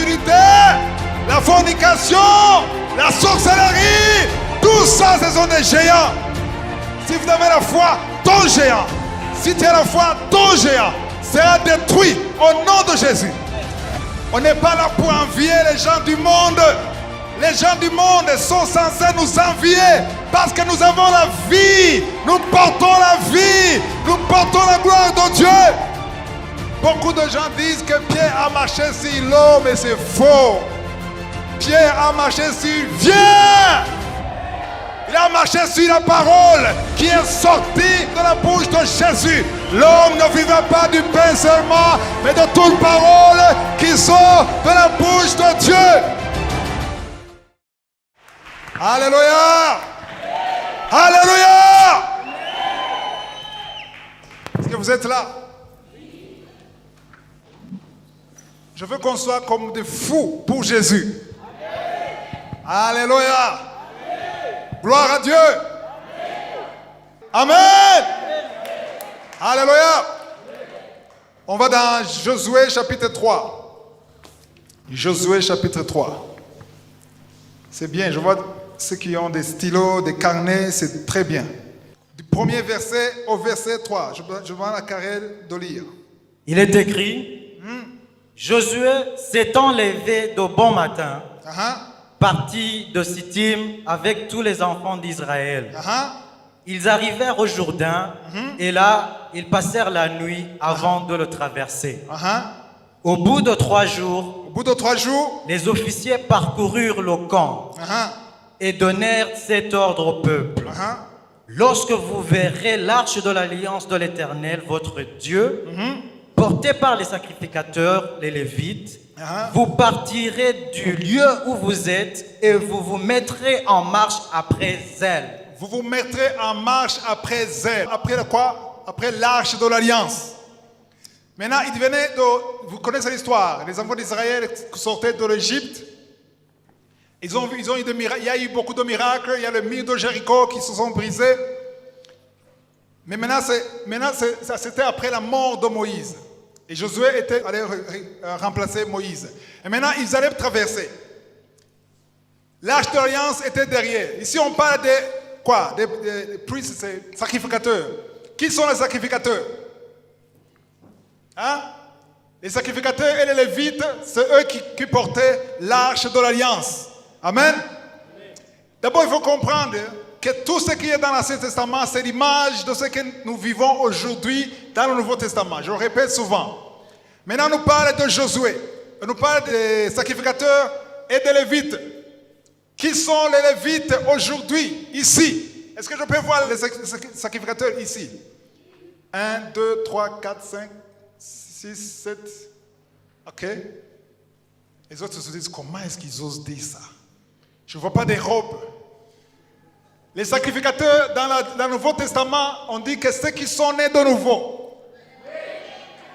l'impurité, la fornication, la sorcellerie, tout ça, ce sont des géants. Si vous avez la foi, ton géant, si tu as la foi, ton géant sera détruit au nom de Jésus. On n'est pas là pour envier les gens du monde. Les gens du monde sont censés nous envier parce que nous avons la vie. Nous portons la vie. Nous portons la gloire de Dieu. Beaucoup de gens disent que Pierre a marché sur l'eau, mais c'est faux. Pierre a marché sur viens. Il a marché sur la parole qui est sortie de la bouche de Jésus. L'homme ne vivra pas du pain seulement, mais de toute parole qui sort de la bouche de Dieu. Alléluia! Alléluia! Est-ce que vous êtes là? Je veux qu'on soit comme des fous pour Jésus. Alléluia! Gloire à Dieu! Amen! Alléluia! On va dans Josué chapitre 3. Josué chapitre 3. C'est bien, je vois ceux qui ont des stylos, des carnets, c'est très bien. Du premier verset au verset 3. Je demande à Karel de lire. Il est écrit, Josué s'étant levé de bon matin, partit de Sittim avec tous les enfants d'Israël. Ils arrivèrent au Jourdain et là, ils passèrent la nuit avant de le traverser. Au bout de 3 jours, les officiers parcoururent le camp et donnèrent cet ordre au peuple. Lorsque vous verrez l'arche de l'alliance de l'Éternel, votre Dieu, portée par les sacrificateurs, les Lévites, vous partirez du lieu où vous êtes et vous vous mettrez en marche après elle. Vous vous mettrez en marche après elle. Après quoi? Après l'arche de l'alliance. Maintenant, vous connaissez l'histoire. Les enfants d'Israël sortaient de l'Égypte. Ils ont eu des miracles. Il y a eu beaucoup de miracles. Il y a le mur de Jéricho qui se sont brisés. Mais maintenant, c'était après la mort de Moïse. Et Josué était allé remplacer Moïse. Et maintenant, ils allaient traverser. L'arche de l'alliance était derrière. Ici, on parle de quoi? Des priests, sacrificateurs. Qui sont les sacrificateurs? Les sacrificateurs et les Lévites, c'est eux qui portaient l'arche de l'alliance. Amen. D'abord, il faut comprendre que tout ce qui est dans l'Ancien Testament, c'est l'image de ce que nous vivons aujourd'hui dans le Nouveau Testament. Je le répète souvent. Maintenant, on nous parle de Josué. On nous parle des sacrificateurs et des Lévites. Qui sont les Lévites aujourd'hui, ici? Est-ce que je peux voir les sacrificateurs ici? 1, 2, 3, 4, 5, 6, 7. Ok. Les autres se disent, comment est-ce qu'ils osent dire ça? Je ne vois pas des robes. Les sacrificateurs dans le Nouveau Testament, on dit que ceux qui sont nés de nouveau,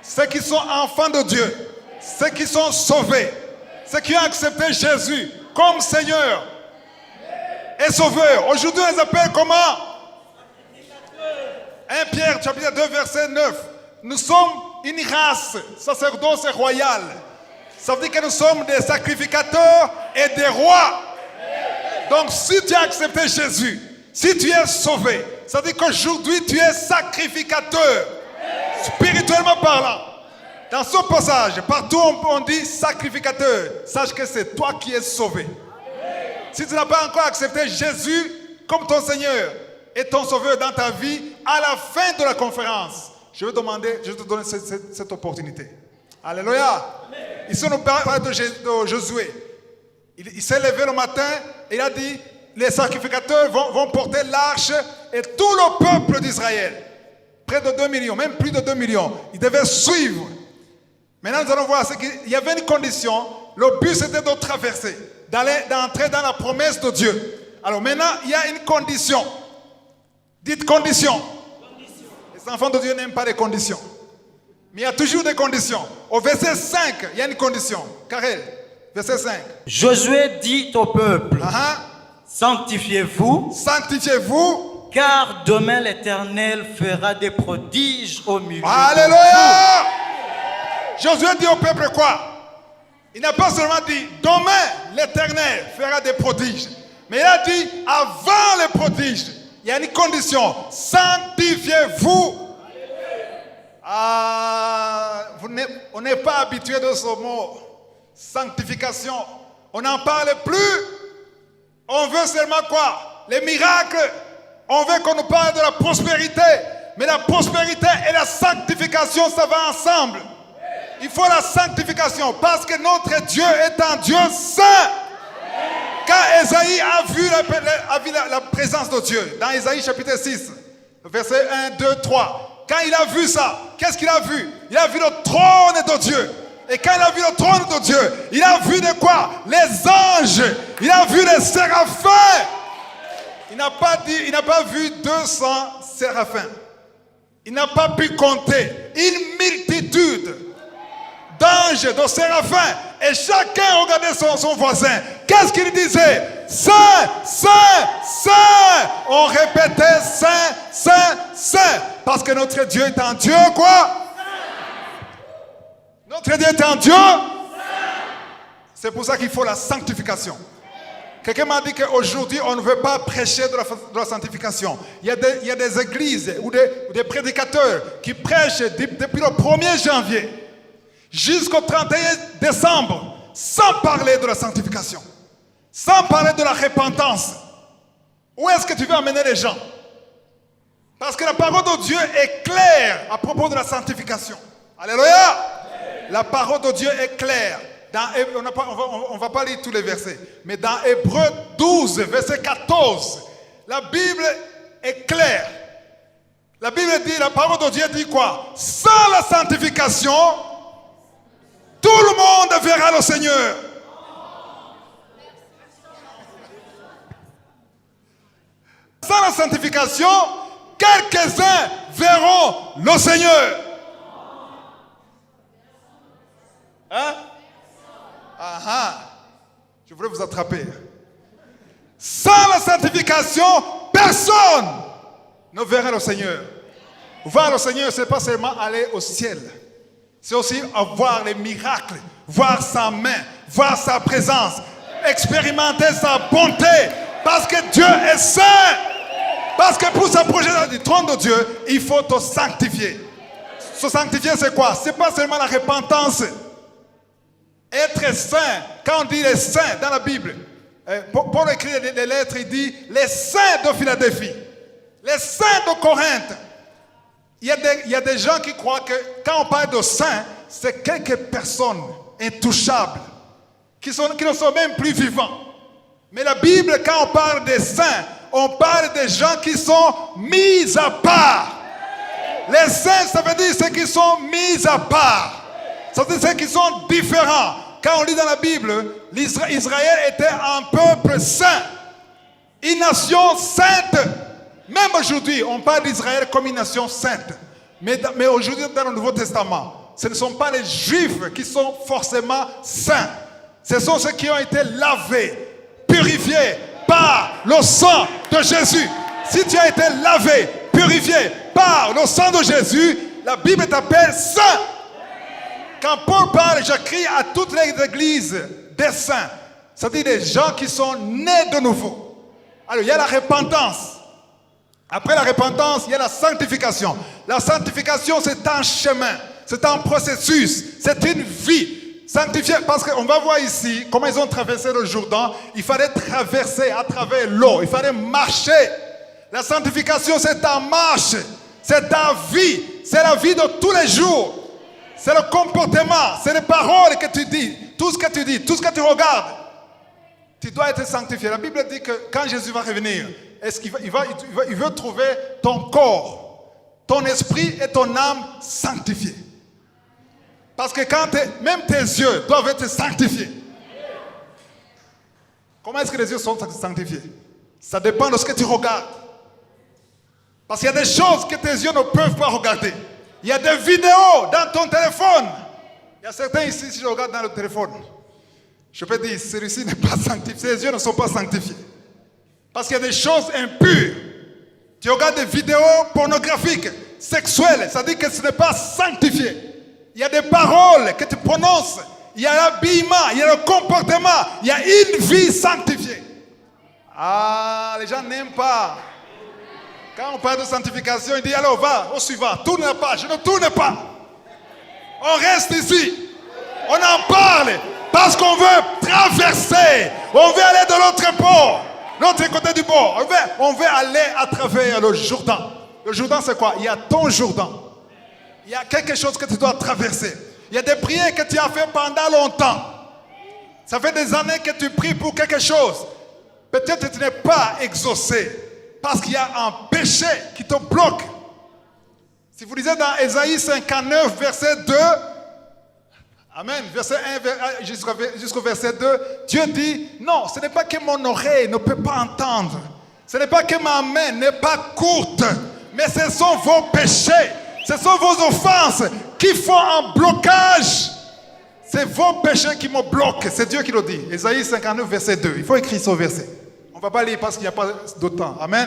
ceux qui sont enfants de Dieu, ceux qui sont sauvés, ceux qui ont accepté Jésus comme Seigneur et Sauveur. Aujourd'hui, on les appelle comment? 1 Pierre chapitre 2 verset 9. Nous sommes une race sacerdoce royale. Ça veut dire que nous sommes des sacrificateurs et des rois. Donc si tu as accepté Jésus, si tu es sauvé, ça veut dire qu'aujourd'hui tu es sacrificateur, spirituellement parlant. Dans ce passage, partout on dit sacrificateur. Sache que c'est toi qui es sauvé. Si tu n'as pas encore accepté Jésus comme ton Seigneur et ton Sauveur dans ta vie, à la fin de la conférence, je vais te donner cette opportunité. Alléluia. Ici, on parle de Josué. Il s'est levé le matin et il a dit, les sacrificateurs vont porter l'arche et tout le peuple d'Israël. Près de 2 millions, même plus de 2 millions. Ils devaient suivre. Maintenant, nous allons voir qu'il y avait une condition. Le but, c'était de traverser, d'entrer dans la promesse de Dieu. Alors maintenant, il y a une condition. Dites condition. Les enfants de Dieu n'aiment pas les conditions. Mais il y a toujours des conditions. Au verset 5, il y a une condition. Karel, verset 5. Josué dit au peuple, sanctifiez-vous. Sanctifiez-vous. Car demain l'Éternel fera des prodiges au milieu. Alléluia. Josué dit au peuple quoi? Il n'a pas seulement dit, demain, l'Éternel fera des prodiges. Mais il a dit, avant les prodiges, il y a une condition, sanctifiez-vous. On n'est pas habitué de ce mot, sanctification. On n'en parle plus. On veut seulement quoi? Les miracles. On veut qu'on nous parle de la prospérité. Mais la prospérité et la sanctification, ça va ensemble. Il faut la sanctification parce que notre Dieu est un Dieu saint. Quand Ésaïe a vu la présence de Dieu, dans Ésaïe chapitre 6, verset 1, 2, 3, quand il a vu ça, qu'est-ce qu'il a vu? Il a vu le trône de Dieu. Et quand il a vu le trône de Dieu, il a vu de quoi? Les anges. Il a vu les séraphins. Il n'a pas vu 200 séraphins. Il n'a pas pu compter une multitude d'anges, de séraphins. Et chacun regardait son voisin. Qu'est-ce qu'il disait? Saint, Saint, Saint. On répétait Saint, Saint, Saint. Parce que notre Dieu est un Dieu quoi? Notre Dieu est un Dieu. C'est pour ça qu'il faut la sanctification. Quelqu'un m'a dit qu'aujourd'hui, on ne veut pas prêcher de la sanctification. Il y a des églises ou des prédicateurs qui prêchent depuis le 1er janvier jusqu'au 31 décembre sans parler de la sanctification, sans parler de la repentance. Où est-ce que tu veux amener les gens? Parce que la parole de Dieu est claire à propos de la sanctification. Alléluia! La parole de Dieu est claire. On ne va pas lire tous les versets, mais dans Hébreux 12, verset 14, la Bible est claire. La Bible dit, la parole de Dieu dit quoi? Sans la sanctification, tout le monde verra le Seigneur. Sans la sanctification, quelques-uns verront le Seigneur. Hein? Je voulais vous attraper. Sans la sanctification, personne ne verra le Seigneur. Voir le Seigneur, ce n'est pas seulement aller au ciel. C'est aussi voir les miracles, voir sa main, voir sa présence, expérimenter sa bonté. Parce que Dieu est saint. Parce que pour s'approcher du trône de Dieu, il faut te sanctifier. Se sanctifier, c'est quoi? Ce n'est pas seulement la repentance. Être saint, quand on dit les saints dans la Bible, Paul écrit les lettres, il dit les saints de Philadelphie, les saints de Corinthe. Il y a des gens qui croient que quand on parle de saints, c'est quelques personnes intouchables, qui ne sont même plus vivants. Mais la Bible, quand on parle des saints, on parle des gens qui sont mis à part. Les saints, ça veut dire ceux qui sont mis à part. Ça veut dire ceux qui sont différents. Quand on lit dans la Bible, Israël était un peuple saint, une nation sainte. Même aujourd'hui, on parle d'Israël comme une nation sainte. Mais aujourd'hui, dans le Nouveau Testament, ce ne sont pas les Juifs qui sont forcément saints. Ce sont ceux qui ont été lavés, purifiés par le sang de Jésus. Si tu as été lavé, purifié par le sang de Jésus, la Bible t'appelle saint. Quand Paul parle, j'écris à toutes les églises des saints. C'est-à-dire des gens qui sont nés de nouveau. Alors, il y a la repentance. Après la repentance, il y a la sanctification. La sanctification, c'est un chemin. C'est un processus. C'est une vie. Sanctifier, parce qu'on va voir ici comment ils ont traversé le Jourdain. Il fallait traverser à travers l'eau. Il fallait marcher. La sanctification, c'est ta marche. C'est ta vie. C'est la vie de tous les jours. C'est le comportement, c'est les paroles que tu dis, tout ce que tu dis, tout ce que tu regardes. Tu dois être sanctifié. La Bible dit que quand Jésus va revenir, il veut trouver ton corps, ton esprit et ton âme sanctifiés. Parce que même tes yeux doivent être sanctifiés. Comment est-ce que les yeux sont sanctifiés? Ça dépend de ce que tu regardes. Parce qu'il y a des choses que tes yeux ne peuvent pas regarder. Il y a des vidéos dans ton téléphone. Il y a certains ici, si je regarde dans le téléphone, je peux dire, celui-ci n'est pas sanctifié. Ses yeux ne sont pas sanctifiés. Parce qu'il y a des choses impures. Tu regardes des vidéos pornographiques, sexuelles, ça dit que ce n'est pas sanctifié. Il y a des paroles que tu prononces il y a l'habillement, il y a le comportement, il y a une vie sanctifiée. Ah, les gens n'aiment pas. Quand on parle de sanctification, il dit alors va au suivant, tourne la page, je ne tourne pas. On reste ici. On en parle parce qu'on veut traverser. On veut aller de l'autre bord, l'autre côté du bord. On veut aller à travers le Jourdain. Le Jourdain, c'est quoi? Il y a ton Jourdain. Il y a quelque chose que tu dois traverser. Il y a des prières que tu as fait pendant longtemps. Ça fait des années que tu pries pour quelque chose. Peut-être que tu n'es pas exaucé parce qu'il y a un péché qui te bloque. Si vous lisez dans Ésaïe 59, verset 2, Amen, verset 1 jusqu'au verset 2, Dieu dit, non, ce n'est pas que mon oreille ne peut pas entendre. Ce n'est pas que ma main n'est pas courte, mais ce sont vos péchés, ce sont vos offenses qui font un blocage. C'est vos péchés qui me bloquent. C'est Dieu qui le dit. Ésaïe 59, verset 2. Il faut écrire ce verset. On ne va pas lire parce qu'il n'y a pas de temps. Amen.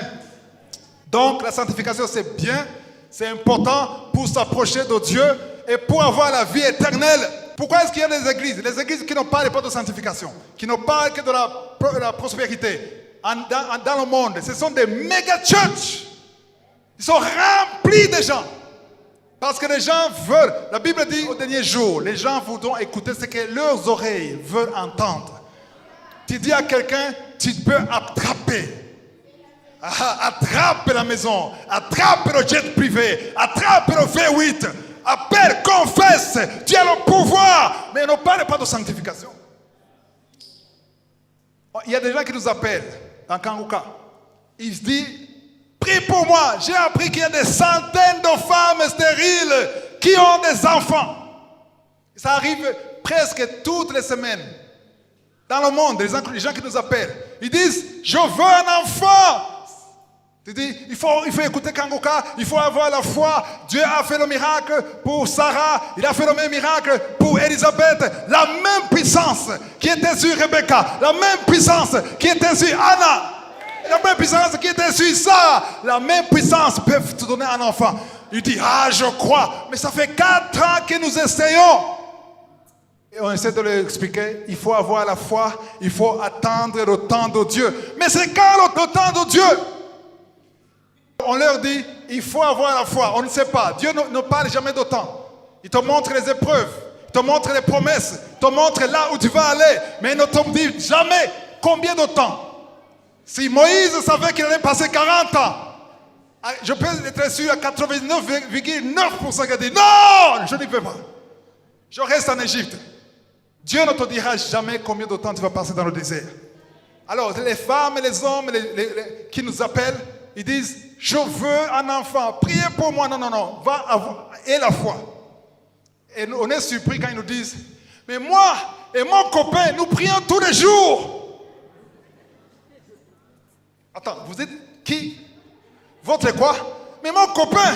Donc, la sanctification, c'est bien. C'est important pour s'approcher de Dieu et pour avoir la vie éternelle. Pourquoi est-ce qu'il y a des églises? Les églises qui ne parlent pas de sanctification, qui ne parlent que de la prospérité dans le monde. Ce sont des méga churches. Ils sont remplis de gens. Parce que les gens veulent, la Bible dit au dernier jour, les gens voudront écouter ce que leurs oreilles veulent entendre. Tu dis à quelqu'un, tu peux attraper. Attrape la maison, attrape le jet privé, attrape le V8, appelle, confesse, tu as le pouvoir, mais ne parle pas de sanctification. Il y a des gens qui nous appellent dans Kanguka. Ils se disent, prie pour moi. J'ai appris qu'il y a des centaines de femmes stériles qui ont des enfants. Ça arrive presque toutes les semaines. Dans le monde, les gens qui nous appellent, ils disent, je veux un enfant. Tu dis, il faut écouter Kanguka, il faut avoir la foi. Dieu a fait le miracle pour Sarah, il a fait le même miracle pour Élisabeth. La même puissance qui était sur Rebecca, la même puissance qui était sur Anna, la même puissance qui était sur Sarah, la même puissance peut te donner un enfant. Il dit, ah, je crois, mais ça fait 4 ans que nous essayons. Et on essaie de leur expliquer, il faut avoir la foi, il faut attendre le temps de Dieu. Mais c'est quand le temps de Dieu? On leur dit, il faut avoir la foi. On ne sait pas. Dieu ne parle jamais de temps. Il te montre les épreuves, il te montre les promesses, il te montre là où tu vas aller. Mais il ne te dit jamais combien de temps. Si Moïse savait qu'il allait passer 40 ans, je peux être sûr à 89,9% qu'il dit, non, je n'y vais pas. Je reste en Égypte. Dieu ne te dira jamais combien de temps tu vas passer dans le désert. Alors, les femmes et les hommes qui nous appellent, ils disent, je veux un enfant, priez pour moi. Non, va avoir, et la foi. Et on est surpris quand ils nous disent, mais moi et mon copain, nous prions tous les jours. Attends, vous êtes qui? Votre quoi? Mais mon copain.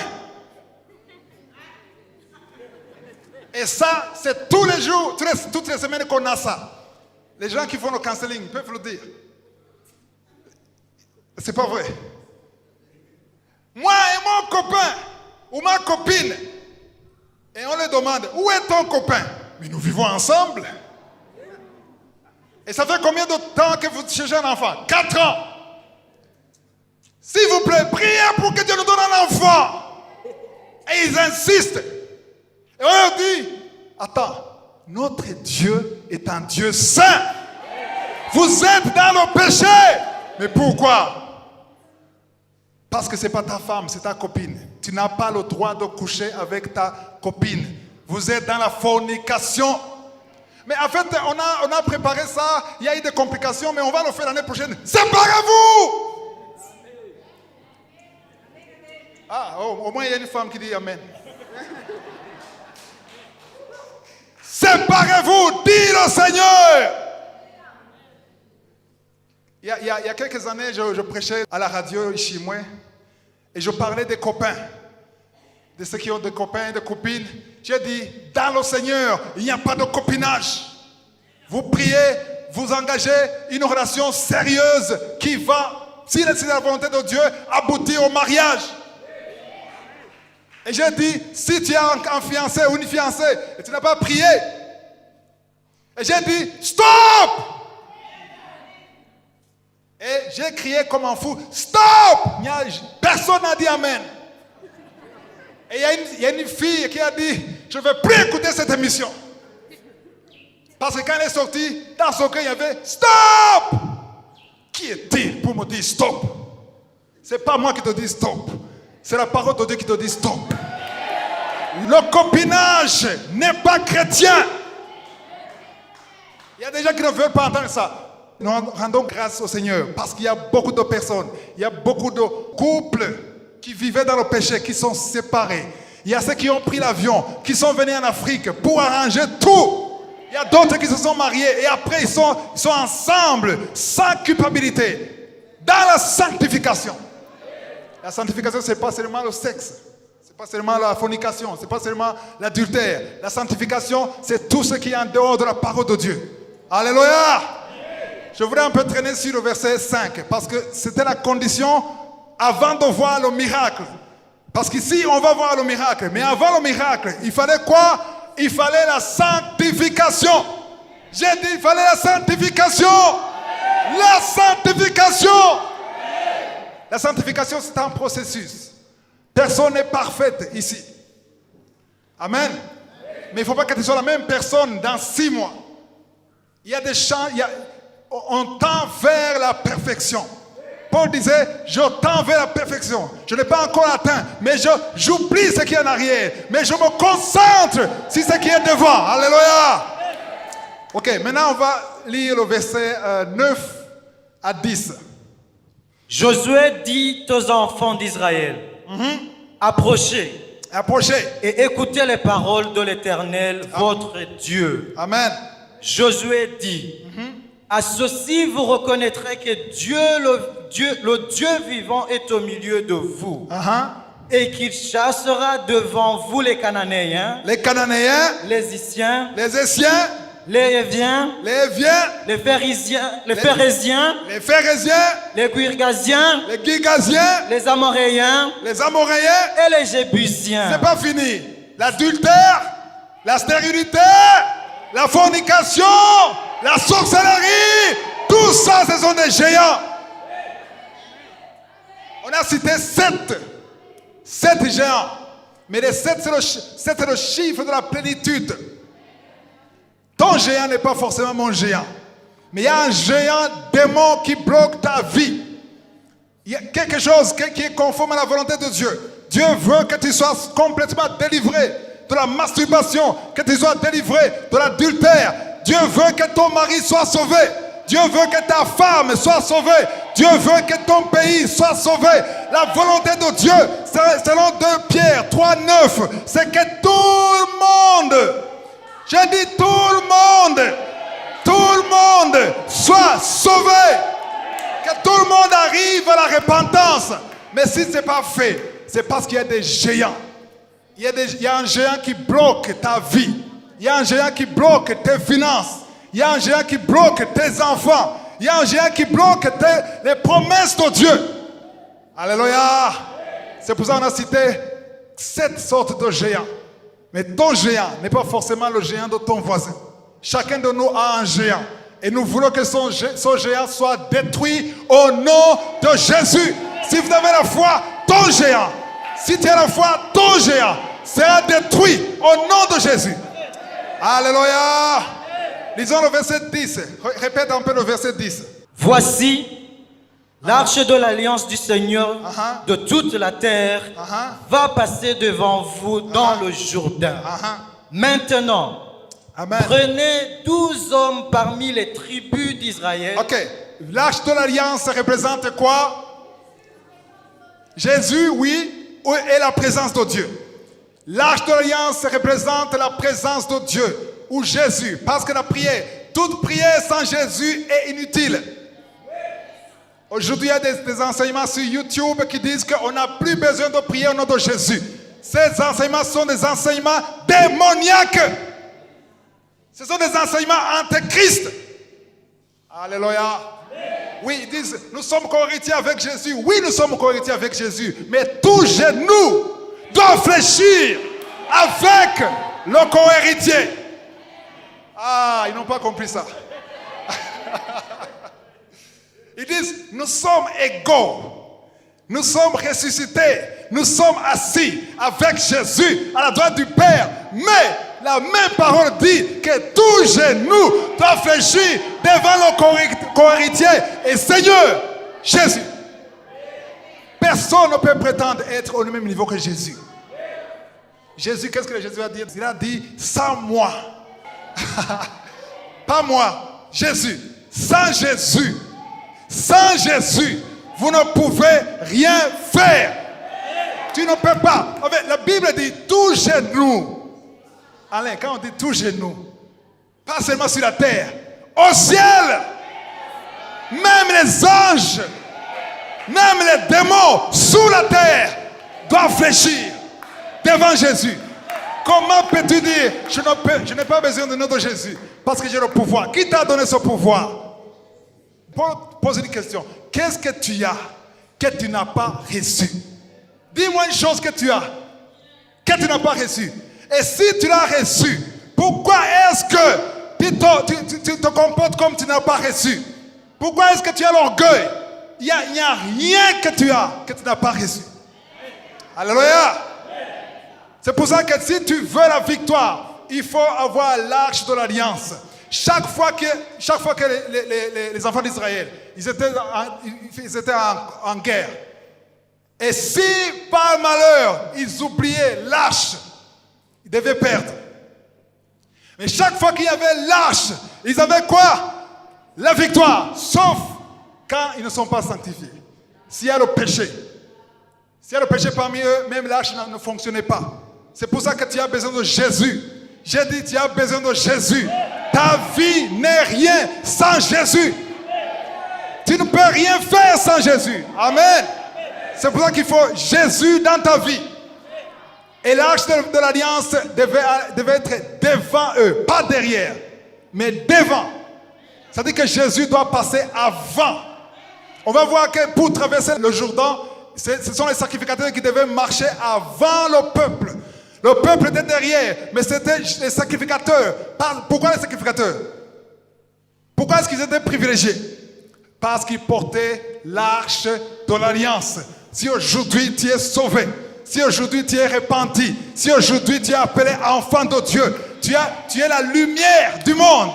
Et ça, c'est tous les jours, toutes les semaines qu'on a ça. Les gens qui font le counseling peuvent le dire. C'est pas vrai. Moi et mon copain, ou ma copine, et on leur demande, où est ton copain? Mais nous vivons ensemble. Et ça fait combien de temps que vous cherchez un enfant? 4 ans. S'il vous plaît, priez pour que Dieu nous donne un enfant. Et ils insistent. Et on leur dit, attends, notre Dieu est un Dieu saint. Vous êtes dans le péché. Mais pourquoi? Parce que ce n'est pas ta femme, c'est ta copine. Tu n'as pas le droit de coucher avec ta copine. Vous êtes dans la fornication. Mais en fait, on a préparé ça. Il y a eu des complications, mais on va le faire l'année prochaine. Séparez-vous! Ah, au moins il y a une femme qui dit Amen. Séparez-vous, dit le Seigneur. Il y a quelques années, je prêchais à la radio chez moi et je parlais des copains, de ceux qui ont des copains et des copines. J'ai dit, dans le Seigneur, il n'y a pas de copinage. Vous priez, vous engagez une relation sérieuse qui va, si c'est la volonté de Dieu, aboutir au mariage. Et j'ai dit, si tu as un fiancé ou une fiancée et tu n'as pas prié, Mais j'ai dit, stop! Et j'ai crié comme un fou, stop! Personne n'a dit amen. Et il y a une fille qui a dit, je ne vais plus écouter cette émission. Parce que quand elle est sortie, dans son cœur, il y avait stop! Qui est-il pour me dire stop? Ce n'est pas moi qui te dis stop. C'est la parole de Dieu qui te dit stop. Le copinage n'est pas chrétien. Il y a des gens qui ne veulent pas entendre ça. Nous rendons grâce au Seigneur parce qu'il y a beaucoup de personnes, il y a beaucoup de couples qui vivaient dans le péché, qui sont séparés. Il y a ceux qui ont pris l'avion, qui sont venus en Afrique pour arranger tout. Il y a d'autres qui se sont mariés et après ils sont ensemble, sans culpabilité, dans la sanctification. La sanctification, ce n'est pas seulement le sexe, ce n'est pas seulement la fornication, ce n'est pas seulement l'adultère. La sanctification, c'est tout ce qui est en dehors de la parole de Dieu. Alléluia! Je voudrais un peu traîner sur le verset 5 parce que c'était la condition avant de voir le miracle. Parce qu'ici, on va voir le miracle. Mais avant le miracle, il fallait quoi? Il fallait la sanctification. J'ai dit, il fallait la sanctification. La sanctification. La sanctification, c'est un processus. Personne n'est parfaite ici. Amen. Mais il ne faut pas que tu sois la même personne dans 6 mois. Il y a des champs, on tend vers la perfection. Paul disait, je tends vers la perfection. Je n'ai pas encore atteint, mais j'oublie ce qui est en arrière. Mais je me concentre sur ce qui est devant. Alléluia. Ok, maintenant on va lire le verset 9 à 10. Josué dit aux enfants d'Israël, approchez et écoutez les paroles de l'Éternel, votre Dieu. Amen. Josué dit, à ceci vous reconnaîtrez que Dieu, le Dieu vivant est au milieu de vous. Et qu'il chassera devant vous les Cananéens, les Hittiens, les Éviens, les Phéréziens, les Girgasiens, les Amoréens, et les Jébusiens. C'est pas fini. L'adultère, la stérilité, la fornication, la sorcellerie, tout ça, ce sont des géants. On a cité 7 géants. Mais les 7, c'est le chiffre de la plénitude. Ton géant n'est pas forcément mon géant. Mais il y a un géant démon qui bloque ta vie. Il y a quelque chose qui est conforme à la volonté de Dieu. Dieu veut que tu sois complètement délivré de la masturbation, que tu sois délivré de l'adultère. Dieu veut que ton mari soit sauvé. Dieu veut que ta femme soit sauvée. Dieu veut que ton pays soit sauvé. La volonté de Dieu, selon 2 Pierre 3:9, c'est que tout le monde, je dis tout le monde soit sauvé. Que tout le monde arrive à la repentance. Mais si ce n'est pas fait, c'est parce qu'il y a des géants. Il y a un géant qui bloque ta vie. Il y a un géant qui bloque tes finances. Il y a un géant qui bloque tes enfants. Il y a un géant qui bloque les promesses de Dieu. Alléluia. C'est pour ça qu'on a cité 7 sortes de géants. Mais ton géant n'est pas forcément le géant de ton voisin. Chacun de nous a un géant. Et nous voulons que son géant soit détruit au nom de Jésus. Si vous avez la foi, ton géant. Si tu as la foi, ton géant sera détruit au nom de Jésus. Alléluia. Lisons le verset 10. Répète un peu le verset 10. Voici, l'arche de l'alliance du Seigneur de toute la terre va passer devant vous dans le Jourdain. Maintenant, prenez 12 hommes parmi les tribus d'Israël. Ok. L'arche de l'alliance représente quoi? Jésus, oui, et la présence de Dieu. L'arche de l'alliance représente la présence de Dieu ou Jésus, parce que la prière, toute prière sans Jésus est inutile. Aujourd'hui, il y a des enseignements sur YouTube qui disent qu'on n'a plus besoin de prier au nom de Jésus. Ces enseignements sont des enseignements démoniaques. Ce sont des enseignements antéchrist. Alléluia. Oui, ils disent, nous sommes co-héritiers avec Jésus. Oui, nous sommes co-héritiers avec Jésus. Mais tout genou doit fléchir avec le co-héritier. Ah, ils n'ont pas compris ça. Ils disent, nous sommes égaux. Nous sommes ressuscités. Nous sommes assis avec Jésus à la droite du Père. Mais la même parole dit que tout genou doit fléchir devant le co-héritier et Seigneur Jésus. Personne ne peut prétendre être au même niveau que Jésus. Jésus, qu'est-ce que Jésus a dit? Il a dit, sans moi. Pas moi, Jésus. Sans Jésus. Sans Jésus, vous ne pouvez rien faire. Tu ne peux pas. En fait, la Bible dit tout genou. Alain, quand on dit tout genou, pas seulement sur la terre, au ciel, même les anges, même les démons sous la terre doivent fléchir devant Jésus. Comment peux-tu dire, je n'ai pas besoin de notre Jésus parce que j'ai le pouvoir? Qui t'a donné ce pouvoir? Pose une question. Qu'est-ce que tu as que tu n'as pas reçu? Dis-moi une chose que tu as que tu n'as pas reçu. Et si tu l'as reçu, pourquoi est-ce que tu te comportes comme tu n'as pas reçu? Pourquoi est-ce que tu as l'orgueil? Il n'y a rien que tu as que tu n'as pas reçu. Alléluia. C'est pour ça que si tu veux la victoire, il faut avoir l'arche de l'alliance. Chaque fois que les enfants d'Israël, ils étaient en guerre. Et si par malheur, ils oubliaient l'arche, ils devaient perdre. Mais chaque fois qu'il y avait l'arche, ils avaient quoi? La victoire. Sauf quand ils ne sont pas sanctifiés. S'il y a le péché. S'il y a le péché parmi eux, même l'arche ne fonctionnait pas. C'est pour ça que tu as besoin de Jésus. J'ai dit, tu as besoin de Jésus. Ta vie n'est rien sans Jésus. Tu ne peux rien faire sans Jésus. Amen. C'est pour ça qu'il faut Jésus dans ta vie. Et l'arche de l'alliance devait être devant eux, pas derrière, mais devant. Ça veut dire que Jésus doit passer avant. On va voir que pour traverser le Jourdain, ce sont les sacrificateurs qui devaient marcher avant le peuple. Le peuple était derrière, mais c'était les sacrificateurs. Pourquoi les sacrificateurs? Pourquoi est-ce qu'ils étaient privilégiés? Parce qu'ils portaient l'arche de l'alliance. Si aujourd'hui tu es sauvé, si aujourd'hui tu es repenti, si aujourd'hui tu es appelé enfant de Dieu, tu es la lumière du monde.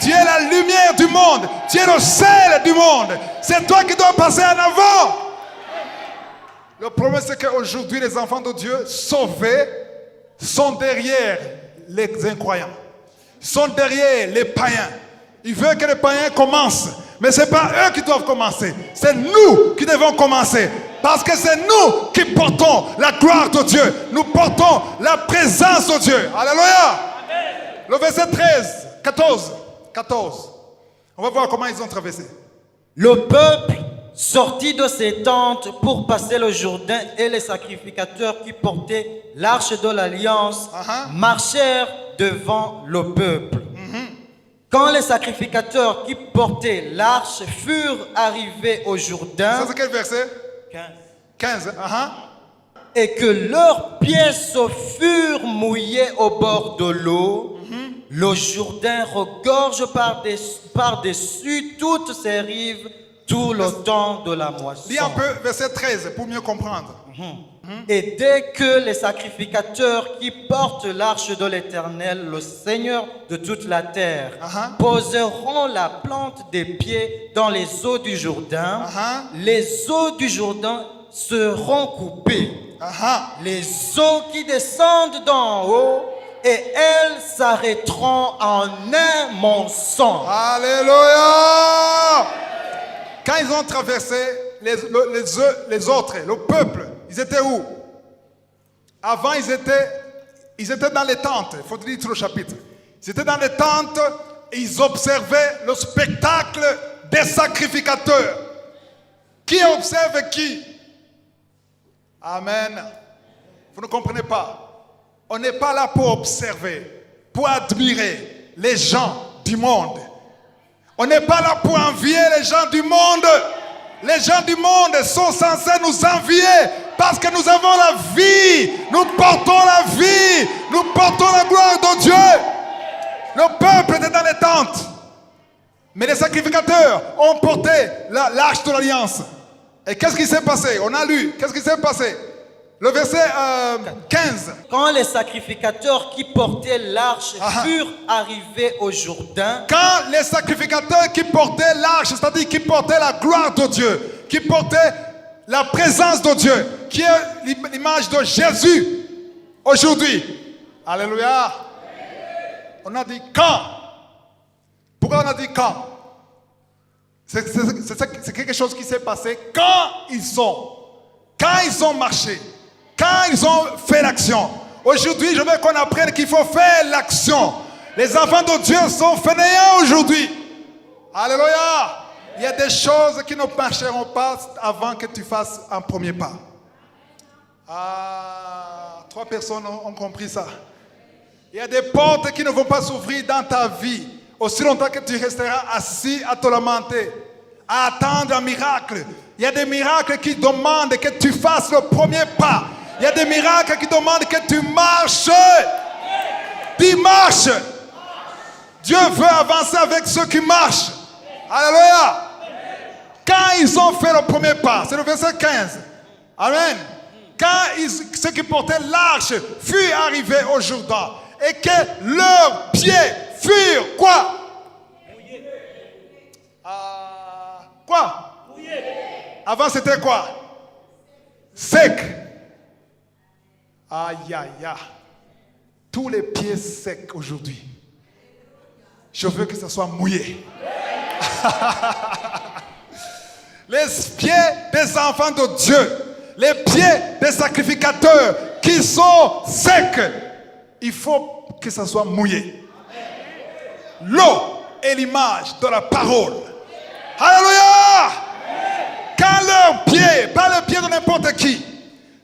Tu es la lumière du monde. Tu es le sel du monde. C'est toi qui dois passer en avant. Le problème, c'est qu'aujourd'hui, les enfants de Dieu sauvés sont derrière les incroyants. Sont derrière les païens. Ils veulent que les païens commencent. Mais ce n'est pas eux qui doivent commencer. C'est nous qui devons commencer. Parce que c'est nous qui portons la gloire de Dieu. Nous portons la présence de Dieu. Alléluia. Le verset 14. On va voir comment ils ont traversé. Le peuple sortit de ses tentes pour passer le Jourdain et les sacrificateurs qui portaient l'arche de l'alliance marchèrent devant le peuple. Quand les sacrificateurs qui portaient l'arche furent arrivés au Jourdain, ça c'est quel verset? 15. Et que leurs pieds se furent mouillés au bord de l'eau, le Jourdain regorge par-dessus toutes ses rives tout le temps de la moisson. Lis un peu verset 13 pour mieux comprendre. Et dès que les sacrificateurs qui portent l'arche de l'Éternel, le Seigneur de toute la terre, poseront la plante des pieds dans les eaux du Jourdain, les eaux du Jourdain seront coupées. Les eaux qui descendent d'en haut, et elles s'arrêteront en un monceau. Alléluia! Quand ils ont traversé les autres, le peuple, ils étaient où? Avant, ils étaient dans les tentes. Il faut lire tout le chapitre. Ils étaient dans les tentes et ils observaient le spectacle des sacrificateurs. Qui observe qui? Amen. Vous ne comprenez pas. On n'est pas là pour observer, pour admirer les gens du monde. On n'est pas là pour envier les gens du monde. Les gens du monde sont censés nous envier parce que nous avons la vie. Nous portons la vie. Nous portons la gloire de Dieu. Le peuple était dans les tentes. Mais les sacrificateurs ont porté l'arche de l'alliance. Et qu'est-ce qui s'est passé? On a lu. Qu'est-ce qui s'est passé? Le verset 15. Quand les sacrificateurs qui portaient l'arche furent arrivés au Jourdain. Quand les sacrificateurs qui portaient l'arche, c'est-à-dire qui portaient la gloire de Dieu, qui portaient la présence de Dieu, qui est l'image de Jésus aujourd'hui. Alléluia. On a dit quand. Pourquoi on a dit quand? C'est quelque chose qui s'est passé quand ils ont marché, quand ils ont fait l'action. Aujourd'hui, je veux qu'on apprenne qu'il faut faire l'action. Les enfants de Dieu sont fainéants aujourd'hui. Alléluia. Il y a des choses qui ne marcheront pas avant que tu fasses un premier pas. 3 personnes ont compris ça. Il y a des portes qui ne vont pas s'ouvrir dans ta vie aussi longtemps que tu resteras assis à te lamenter, à attendre un miracle. Il y a des miracles qui demandent que tu fasses le premier pas. Il y a des miracles qui demandent que tu marches. Dis marche. Dieu veut avancer avec ceux qui marchent. Alléluia. Quand ils ont fait le premier pas, c'est le verset 15. Amen. Quand ceux qui portaient l'arche furent arrivés au Jourdain et que leurs pieds furent quoi? Quoi? Avant c'était quoi? Sec. Aïe aïe aïe. Tous les pieds secs aujourd'hui. Je veux que ce soit mouillé. Les pieds des enfants de Dieu, les pieds des sacrificateurs qui sont secs, il faut que ça soit mouillé. L'eau est l'image de la parole. Alléluia. Quand leurs pieds, pas les pieds de n'importe qui,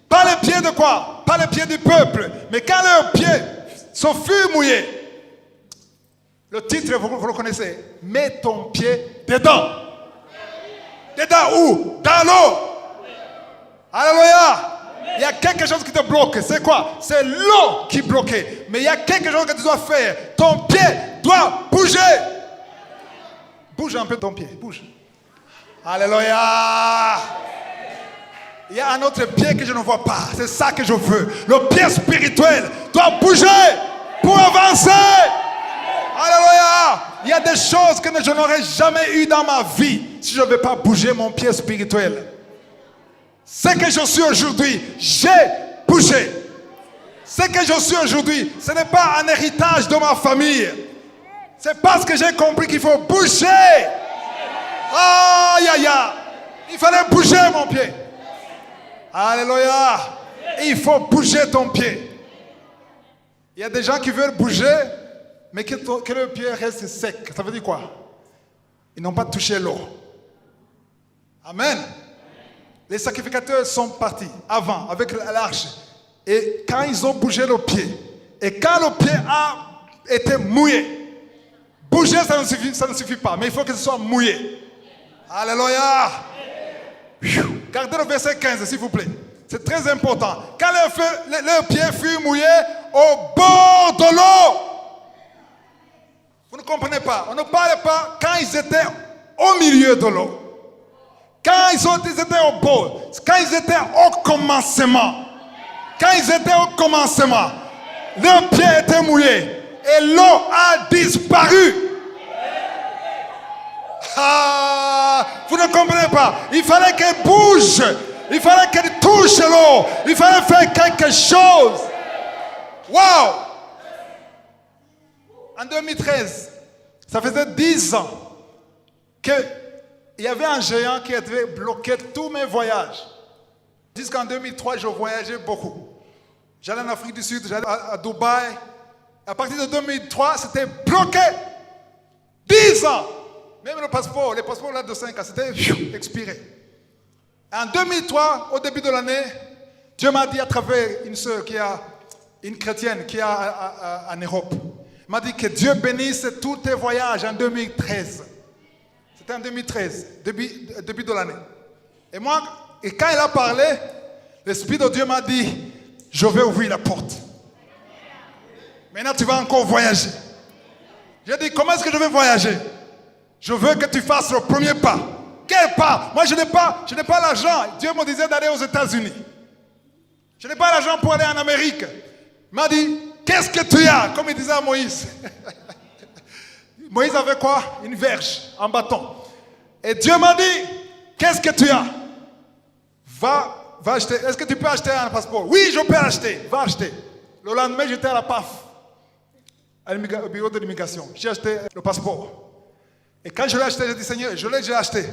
pas les pieds de quoi? Pas les pieds du peuple, mais quand leurs pieds se furent mouillés, le titre, vous le connaissez, mets ton pied dedans. Dedans où? Dans l'eau. Alléluia. Il y a quelque chose qui te bloque. C'est quoi? C'est l'eau qui bloque. Mais il y a quelque chose que tu dois faire. Ton pied doit bouger. Bouge un peu ton pied. Bouge. Alléluia. Il y a un autre pied que je ne vois pas. C'est ça que je veux. Le pied spirituel doit bouger pour avancer. Alléluia. Il y a des choses que je n'aurais jamais eues dans ma vie si je ne vais pas bouger mon pied spirituel. Ce que je suis aujourd'hui, j'ai bougé. Ce que je suis aujourd'hui, ce n'est pas un héritage de ma famille. C'est parce que j'ai compris qu'il faut bouger. Aïe aïe aïe. Il fallait bouger mon pied. Alléluia. Il faut bouger ton pied. Il y a des gens qui veulent bouger, mais que le pied reste sec. Ça veut dire quoi? Ils n'ont pas touché l'eau. Amen. Les sacrificateurs sont partis avant avec l'arche. Et quand ils ont bougé le pied, et quand le pied a été mouillé, bouger ça ne suffit pas, mais il faut que ce soit mouillé. Alléluia. Gardez le verset 15 s'il vous plaît. C'est très important. Quand leurs pieds furent mouillés au bord de l'eau. Vous ne comprenez pas. On ne parle pas quand ils étaient au milieu de l'eau. Quand ils étaient au bord, quand ils étaient au commencement, leurs pieds étaient mouillés et l'eau a disparu. Vous ne comprenez pas. Il fallait qu'elle bouge, il fallait qu'elle touche l'eau, il fallait faire quelque chose. Wow! En 2013, ça faisait 10 ans que il y avait un géant qui avait bloqué tous mes voyages. Jusqu'en 2003, je voyageais beaucoup. J'allais en Afrique du Sud, j'allais à Dubaï. À partir de 2003, c'était bloqué. 10 ans. Même les passeports là de 5 ans, c'était expiré. En 2003, au début de l'année, Dieu m'a dit à travers une sœur une chrétienne qui est en Europe, il m'a dit que Dieu bénisse tous tes voyages en 2013. C'était en 2013, début de l'année. Et quand il a parlé, l'Esprit de Dieu m'a dit, je vais ouvrir la porte. Maintenant, tu vas encore voyager. J'ai dit, comment est-ce que je vais voyager? Je veux que tu fasses le premier pas. Quel pas? Moi, je n'ai pas l'argent. Dieu me disait d'aller aux États-Unis. Je n'ai pas l'argent pour aller en Amérique. Il m'a dit, qu'est-ce que tu as? Comme il disait à Moïse. Moïse avait quoi? Une verge, un bâton. Et Dieu m'a dit, qu'est-ce que tu as? Va acheter. Est-ce que tu peux acheter un passeport? Oui, je peux acheter. Va acheter. Le lendemain, j'étais à la PAF, au bureau de l'immigration. J'ai acheté le passeport. Et quand je l'ai acheté, j'ai dit, Seigneur, j'ai acheté.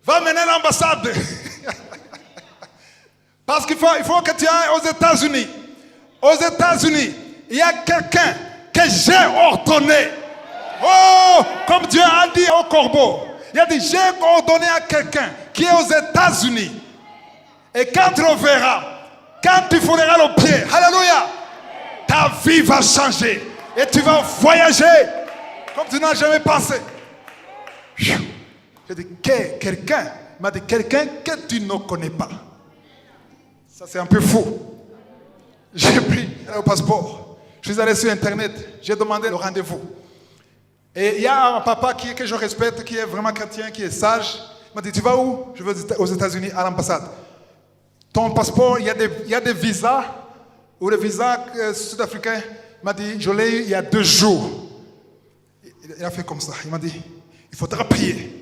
Va mener à l'ambassade. Parce qu'il faut que tu ailles aux États-Unis. Aux États-Unis, il y a quelqu'un que j'ai ordonné. Oh, comme Dieu a dit au corbeau. Il a dit, j'ai ordonné à quelqu'un qui est aux États-Unis. Et quand tu le verras, quand tu fourreras le pied, alléluia, ta vie va changer. Et tu vas voyager comme tu n'as jamais pensé. J'ai dit, quelqu'un m'a dit, quelqu'un que tu ne connais pas. Ça, c'est un peu fou. J'ai pris le passeport. Je suis allé sur Internet. J'ai demandé le rendez-vous. Et il y a un papa que je respecte, qui est vraiment chrétien, qui est sage. Il m'a dit, tu vas où? Je vais aux États-Unis, à l'ambassade. Ton passeport, il y a des visas, ou le visa sud-africain, il m'a dit, je l'ai eu il y a 2 jours. Il a fait comme ça. Il m'a dit, il faudra prier.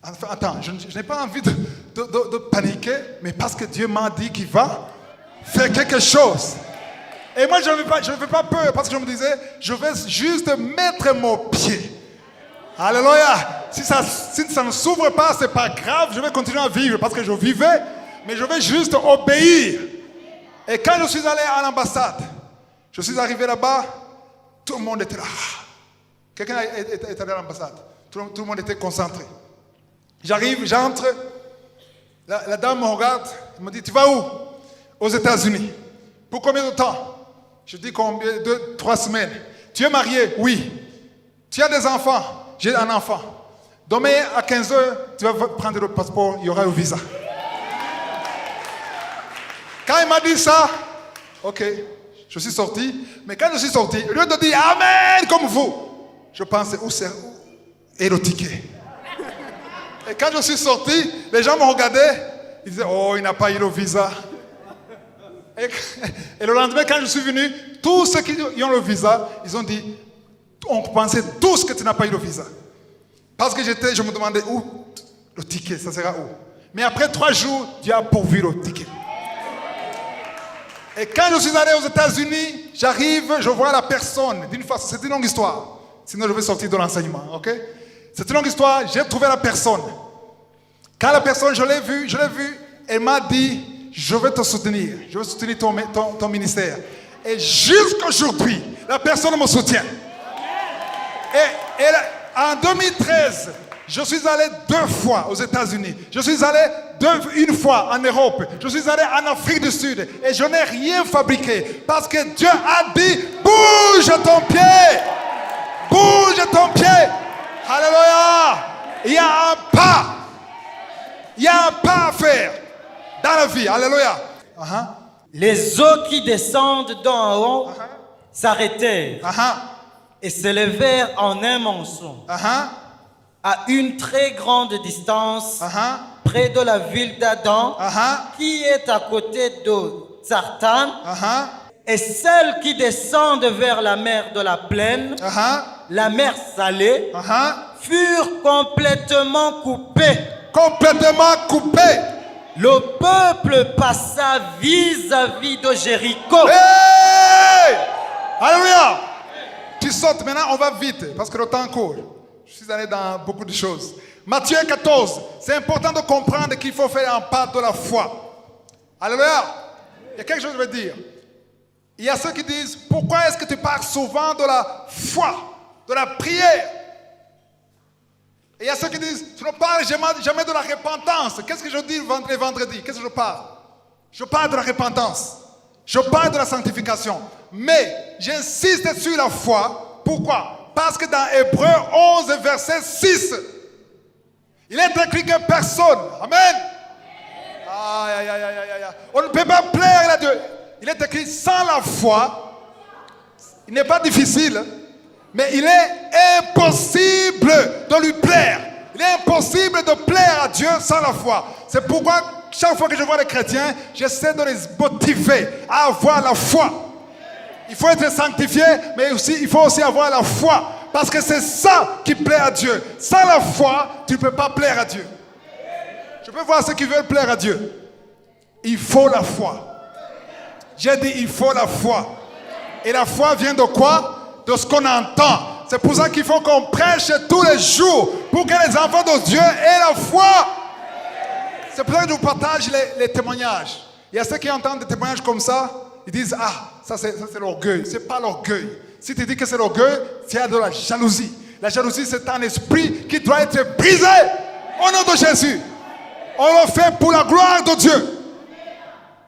Enfin, attends, je n'ai pas envie de paniquer, mais parce que Dieu m'a dit qu'il va faire quelque chose. Et moi, je ne fais pas peur, parce que je me disais, je vais juste mettre mon pied. Alléluia. Si ça ne s'ouvre pas, ce n'est pas grave, je vais continuer à vivre, parce que je vivais, mais je vais juste obéir. Et quand je suis allé à l'ambassade, je suis arrivé là-bas, tout le monde était là. Quelqu'un est allé à l'ambassade. Tout le monde était concentré. J'arrive, j'entre. La dame me regarde. Elle me dit, tu vas où? Aux États-Unis. Pour combien de temps? Je dis combien? 2-3 semaines. Tu es marié? Oui. Tu as des enfants? J'ai un enfant. Demain à 15h, tu vas prendre le passeport, il y aura le visa. Quand il m'a dit ça, ok, je suis sorti. Mais quand je suis sorti, au lieu de dire Amen comme vous, je pensais où est le ticket? Et quand je suis sorti, les gens me regardaient, ils disaient, oh, il n'a pas eu le visa. Et le lendemain, quand je suis venu, tous ceux qui ont le visa, ils ont dit, on pensait tous que tu n'as pas eu le visa. Parce que je me demandais où le ticket, ça sera où? Mais après 3 jours, Dieu a pourvu le ticket. Et quand je suis allé aux États-Unis, j'arrive, je vois la personne. D'une fois, c'est une longue histoire. Sinon, je vais sortir de l'enseignement, ok? C'est une longue histoire, j'ai trouvé la personne. Quand la personne, je l'ai vue, elle m'a dit, je vais te soutenir, je vais soutenir ton ministère. Et jusqu'à aujourd'hui, la personne me soutient. Et en 2013, je suis allé 2 fois aux États-Unis. Je suis allé une fois en Europe. Je suis allé en Afrique du Sud. Et je n'ai rien fabriqué. Parce que Dieu a dit, bouge ton pied. Bouge ton pied. Alléluia. Il y a un pas. Il y a un pas à faire dans la vie. Alléluia. Les eaux qui descendent d'en haut s'arrêtèrent et s'élevèrent en un monceau à une très grande distance près de la ville d'Adam qui est à côté de Tsartan. Et celles qui descendent vers la mer de la plaine, la mer salée, furent complètement coupées. Complètement coupées. Le peuple passa vis-à-vis de Jéricho. Hey! Alléluia! Tu sautes maintenant, on va vite parce que le temps court. Je suis allé dans beaucoup de choses. Matthieu 14, c'est important de comprendre qu'il faut faire un pas de la foi. Alléluia! Il y a quelque chose que je veux dire. Il y a ceux qui disent, pourquoi est-ce que tu parles souvent de la foi, de la prière? Et il y a ceux qui disent, tu ne parles jamais de la repentance. Qu'est-ce que je dis vendredi? Qu'est-ce que je parle? Je parle de la repentance. Je parle de la sanctification. Mais j'insiste sur la foi. Pourquoi? Parce que dans Hébreux 11, verset 6, il est écrit que personne, amen. On ne peut pas plaire à Dieu. Il est écrit sans la foi, il n'est pas difficile Mais il est impossible de lui plaire. Il est impossible de plaire à Dieu sans la foi. C'est pourquoi chaque fois que je vois les chrétiens, j'essaie de les motiver à avoir la foi. Il faut être sanctifié, mais aussi, il faut aussi avoir la foi. Parce que c'est ça qui plaît à Dieu. Sans la foi, tu ne peux pas plaire à Dieu. Je peux voir ceux qui veulent plaire à Dieu. Il faut la foi. J'ai dit il faut la foi. Et la foi vient de quoi? De ce qu'on entend. C'est pour ça qu'il faut qu'on prêche tous les jours pour que les enfants de Dieu aient la foi. C'est pour ça que je vous partage les témoignages. Il y a ceux qui entendent des témoignages comme ça, ils disent ah, ça c'est l'orgueil. C'est pas l'orgueil. Si tu dis que c'est l'orgueil, c'est de la jalousie. La jalousie, c'est un esprit qui doit être brisé au nom de Jésus. On le fait pour la gloire de Dieu.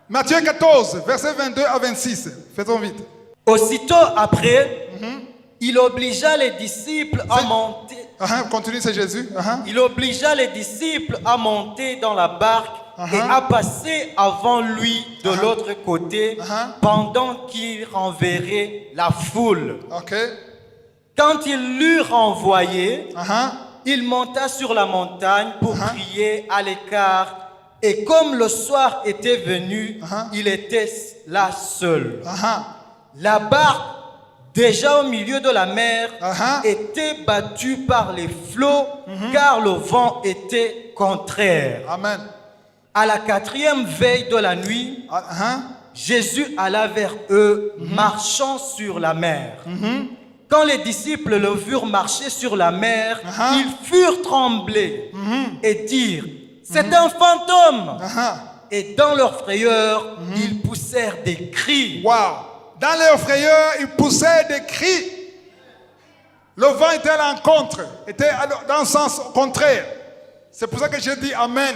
Matthieu 14, versets 22 à 26. Faisons vite. Aussitôt après, il obligea les disciples à monter. Continue, c'est Jésus. Il obligea les disciples à monter dans la barque et à passer avant lui de l'autre côté pendant qu'il renverrait la foule. Quand il l'eut renvoyé, il monta sur la montagne pour prier à l'écart. Et comme le soir était venu, il était là seul. La barque, déjà au milieu de la mer, était battue par les flots, car le vent était contraire. Amen. À la 4e veille de la nuit, Jésus alla vers eux, marchant sur la mer. Quand les disciples le virent marcher sur la mer, ils furent tremblés et dirent, c'est un fantôme. Et dans leur frayeur, ils poussèrent des cris. Wow. Dans leur frayeur, ils poussaient des cris. Le vent était à l'encontre, était dans le sens contraire. C'est pour ça que j'ai dit Amen.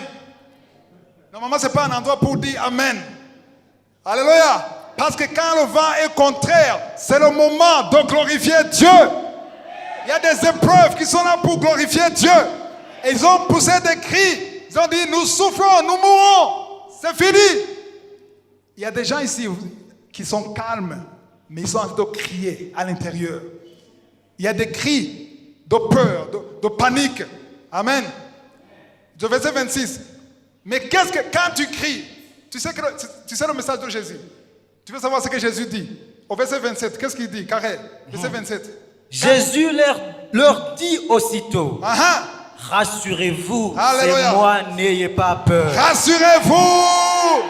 Normalement, ce n'est pas un endroit pour dire Amen. Alléluia. Parce que quand le vent est contraire, c'est le moment de glorifier Dieu. Il y a des épreuves qui sont là pour glorifier Dieu. Et ils ont poussé des cris. Ils ont dit, nous souffrons, nous mourrons. C'est fini. Il y a des gens ici qui sont calmes, mais ils sont en train de crier à l'intérieur. Il y a des cris de peur, de panique. Amen. Le verset 26. Mais qu'est-ce que, quand tu cries, tu sais le message de Jésus. Tu veux savoir ce que Jésus dit. Au verset 27, qu'est-ce qu'il dit, Carré? Verset 27. Jésus leur dit aussitôt. Rassurez-vous, c'est moi, n'ayez pas peur. Rassurez-vous,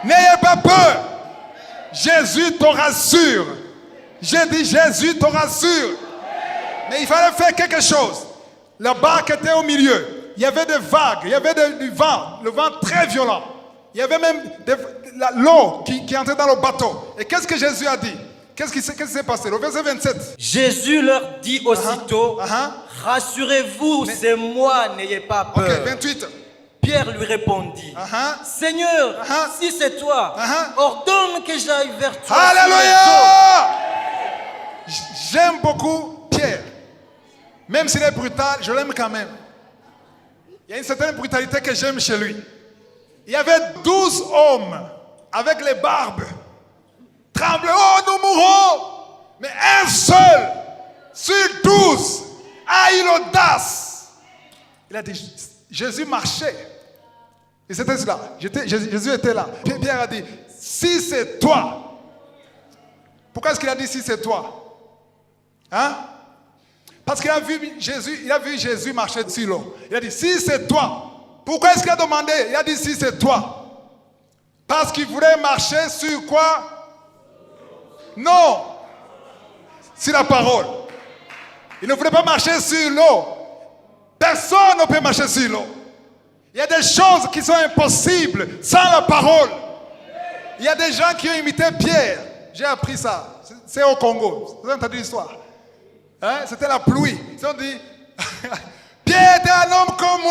n'ayez pas peur. Jésus te rassure. J'ai dit Jésus te rassure. Mais il fallait faire quelque chose. La barque était au milieu. Il y avait des vagues, il y avait du vent, le vent très violent. Il y avait même l'eau qui entrait dans le bateau. Et qu'est-ce que Jésus a dit? Qu'est-ce qui s'est passé? Le verset 27. Jésus leur dit aussitôt, rassurez-vous, c'est moi, n'ayez pas peur. 28. Pierre lui répondit, Seigneur, si c'est toi, ordonne que j'aille vers toi. Alléluia! J'aime beaucoup Pierre. Même s'il est brutal, je l'aime quand même. Il y a une certaine brutalité que j'aime chez lui. Il y avait 12 hommes avec les barbes. Tremblent, oh nous mourrons. Mais un seul sur 12 a eu l'audace. Il a dit, Jésus marchait. Et c'était cela. Jésus était là. Pierre a dit, si c'est toi. Pourquoi est-ce qu'il a dit si c'est toi? Parce qu'il a vu Jésus marcher sur l'eau. Il a dit, si c'est toi. Pourquoi est-ce qu'il a demandé? Il a dit, si c'est toi. Parce qu'il voulait marcher sur quoi? Non. Sur la parole. Il ne voulait pas marcher sur l'eau. Personne ne peut marcher sur l'eau. Il y a des choses qui sont impossibles sans la parole. Il y a des gens qui ont imité Pierre. J'ai appris ça. C'est au Congo. Vous avez entendu l'histoire? C'était la pluie. Ils ont dit, Pierre était un homme comme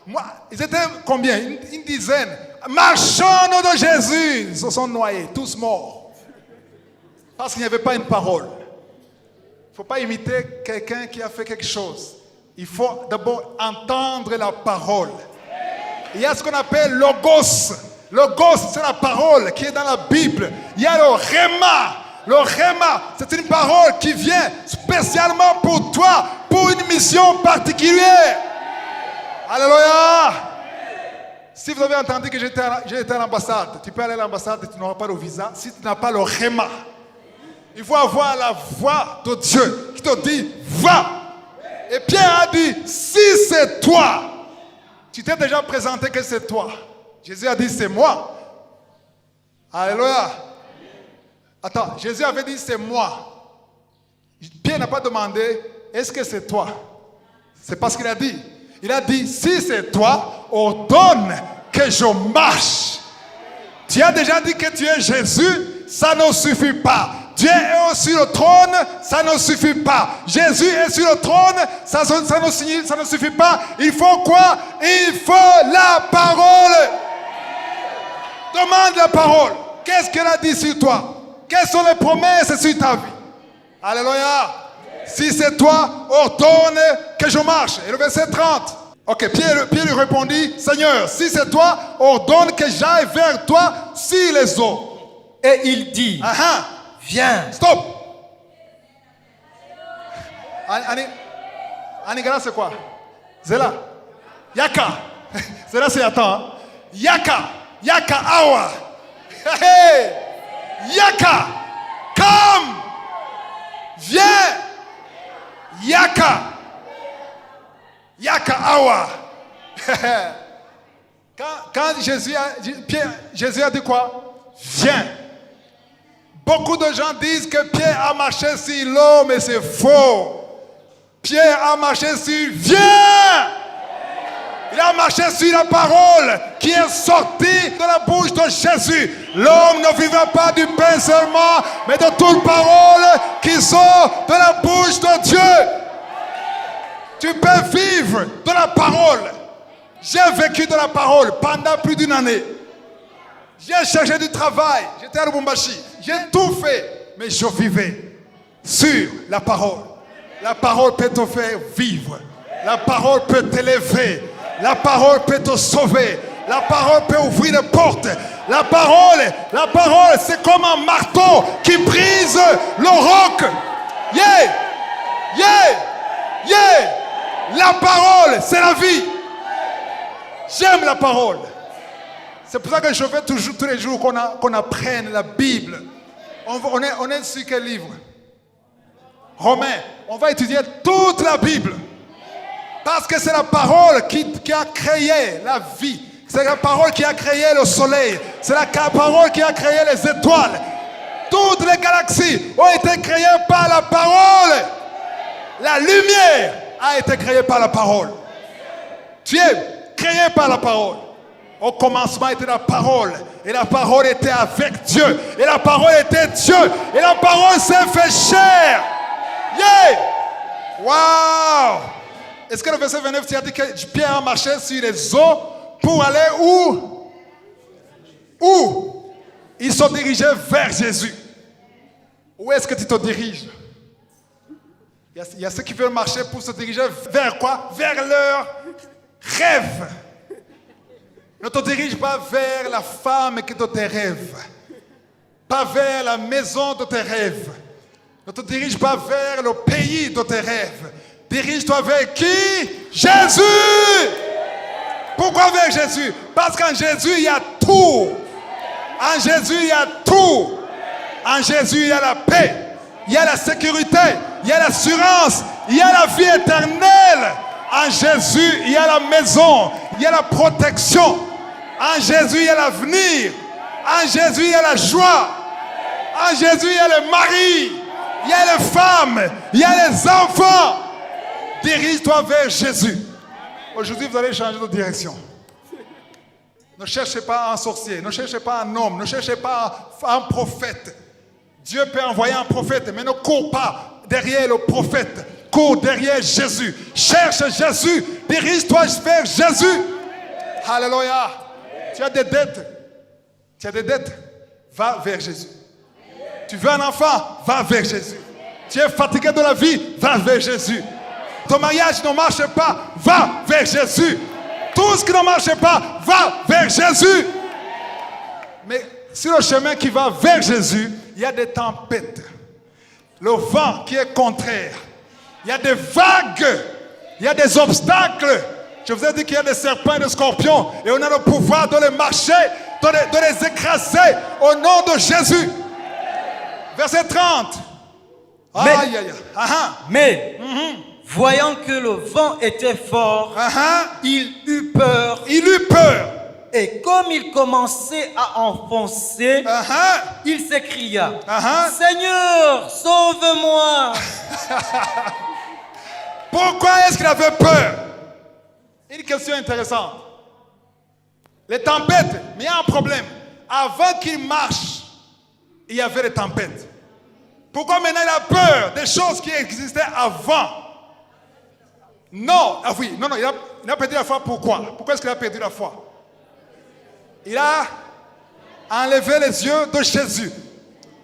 moi. Ils étaient combien? Une dizaine. Marchons au nom de Jésus. Ils se sont noyés, tous morts. Parce qu'il n'y avait pas une parole. Il ne faut pas imiter quelqu'un qui a fait quelque chose. Il faut d'abord entendre la parole. Il y a ce qu'on appelle logos. Logos, c'est la parole qui est dans la Bible. Il y a le rhéma. Le Rhéma, c'est une parole qui vient spécialement pour toi, pour une mission particulière. Alléluia. Si vous avez entendu que j'étais à l'ambassade, tu peux aller à l'ambassade et tu n'auras pas le visa si tu n'as pas le Rhéma. Il faut avoir la voix de Dieu qui te dit, va. Et Pierre a dit, si c'est toi, tu t'es déjà présenté que c'est toi. Jésus a dit, c'est moi. Alléluia. Attends, Jésus avait dit, c'est moi. Pierre n'a pas demandé, est-ce que c'est toi? C'est pas ce qu'il a dit. Il a dit, si c'est toi, ordonne que je marche. Tu as déjà dit que tu es Jésus, ça ne suffit pas. Dieu est sur le trône, ça ne suffit pas. Jésus est sur le trône, ça ne suffit pas. Il faut quoi? Il faut la parole. Demande la parole. Qu'est-ce qu'elle a dit sur toi? Quelles sont les promesses sur ta vie? Alléluia. Si c'est toi, ordonne que je marche. Et le verset 30. Ok, Pierre lui répondit, Seigneur, si c'est toi, ordonne que j'aille vers toi sur les eaux. Et il dit, viens. Stop. Anigala, c'est quoi? Zela. Yaka. Zela, c'est attends. Yaka. Yaka awa. Hey. Yaka. Come. Viens. Yaka. Yaka awa. Quand Jésus a dit quoi? Viens. Beaucoup de gens disent que Pierre a marché sur l'eau, mais c'est faux. Pierre a marché sur viens. Il a marché sur la parole qui est sortie de la bouche de Jésus. L'homme ne vivra pas du pain seulement, mais de toute parole qui sort de la bouche de Dieu. Tu peux vivre de la parole. J'ai vécu de la parole pendant plus d'une année. J'ai cherché du travail. J'étais à Lubumbashi. J'ai tout fait. Mais je vivais sur la parole. La parole peut te faire vivre. La parole peut t'élever. La parole peut te sauver. La parole peut ouvrir des portes. La parole, c'est comme un marteau qui brise le roc. Yeah! Yeah! Yeah! La parole, c'est la vie. J'aime la parole. C'est pour ça que je veux toujours, tous les jours qu'on apprenne la Bible. On est sur quel livre? Romains. On va étudier toute la Bible. Parce que c'est la parole qui a créé la vie. C'est la parole qui a créé le soleil. C'est la parole qui a créé les étoiles. Toutes les galaxies ont été créées par la parole. La lumière a été créée par la parole. Tu es créé par la parole. Au commencement était la parole. Et la parole était avec Dieu. Et la parole était Dieu. Et la parole s'est fait chair. Yeah! Wow! Est-ce que le verset 29, tu as dit que Pierre a marché sur les eaux pour aller où? Où? Ils sont dirigés vers Jésus. Où est-ce que tu te diriges? Il y a ceux qui veulent marcher pour se diriger vers quoi? Vers leur rêve. Ne te dirige pas vers la femme qui est de tes rêves. Pas vers la maison de tes rêves. Ne te dirige pas vers le pays de tes rêves. Dirige-toi vers qui? Jésus! Pourquoi vers Jésus? Parce qu'en Jésus, il y a tout. En Jésus, il y a tout. En Jésus, il y a la paix. Il y a la sécurité. Il y a l'assurance. Il y a la vie éternelle. En Jésus, il y a la maison. Il y a la protection. En Jésus, il y a l'avenir. En Jésus, il y a la joie. En Jésus, il y a le mari. Il y a les femmes. Il y a les enfants. Dirige-toi vers Jésus. Aujourd'hui, vous allez changer de direction. Ne cherchez pas un sorcier. Ne cherchez pas un homme. Ne cherchez pas un prophète. Dieu peut envoyer un prophète, mais ne cours pas derrière le prophète. Cours derrière Jésus. Cherche Jésus. Dirige-toi vers Jésus. Alléluia. Tu as des dettes. Tu as des dettes. Va vers Jésus. Tu veux un enfant? Va vers Jésus. Tu es fatigué de la vie? Va vers Jésus. Ton mariage ne marche pas? Va vers Jésus. Tout ce qui ne marche pas, va vers Jésus. Mais sur le chemin qui va vers Jésus, il y a des tempêtes. Le vent qui est contraire. Il y a des vagues. Il y a des obstacles. Je vous ai dit qu'il y a des serpents et des scorpions. Et on a le pouvoir de les marcher, de les écraser au nom de Jésus. Verset 30. Mais voyant que le vent était fort, il eut peur. Il eut peur. Et comme il commençait à enfoncer, il s'écria, Seigneur, sauve-moi. Pourquoi est-ce qu'il avait peur? Une question intéressante. Les tempêtes, mais il y a un problème. Avant qu'il marche, il y avait des tempêtes. Pourquoi maintenant il a peur des choses qui existaient avant? Non, il a perdu la foi. Pourquoi? Pourquoi est-ce qu'il a perdu la foi? Il a enlevé les yeux de Jésus.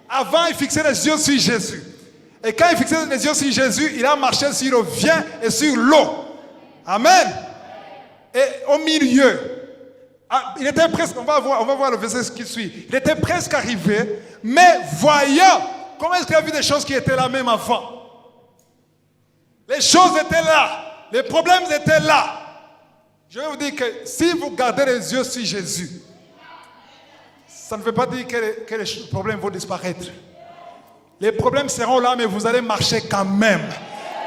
Avant, il fixait les yeux sur Jésus. Et quand il fixait les yeux sur Jésus, il a marché sur le vent et sur l'eau. Amen. Et au milieu, il était presque, on va voir le verset qui suit. Il était presque arrivé, mais voyant, comment est-ce qu'il a vu des choses qui étaient là même avant? Les choses étaient là. Les problèmes étaient là. Je vais vous dire que si vous gardez les yeux sur Jésus, ça ne veut pas dire que les problèmes vont disparaître. Les problèmes seront là, mais vous allez marcher quand même.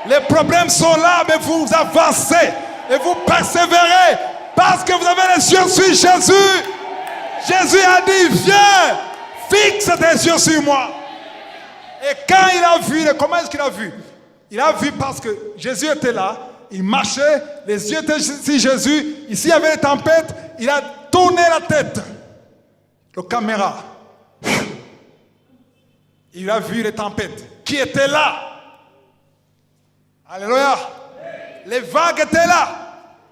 Les problèmes sont là, mais vous avancez et vous persévérez parce que vous avez les yeux sur Jésus. Jésus a dit, viens, fixe tes yeux sur moi. Et quand il a vu, comment est-ce qu'il a vu? Il a vu parce que Jésus était là, il marchait, les yeux étaient sur Jésus. Ici, il y avait une tempête, il a tourné la tête. Le caméra. Il a vu les tempêtes qui étaient là. Alléluia. Les vagues étaient là.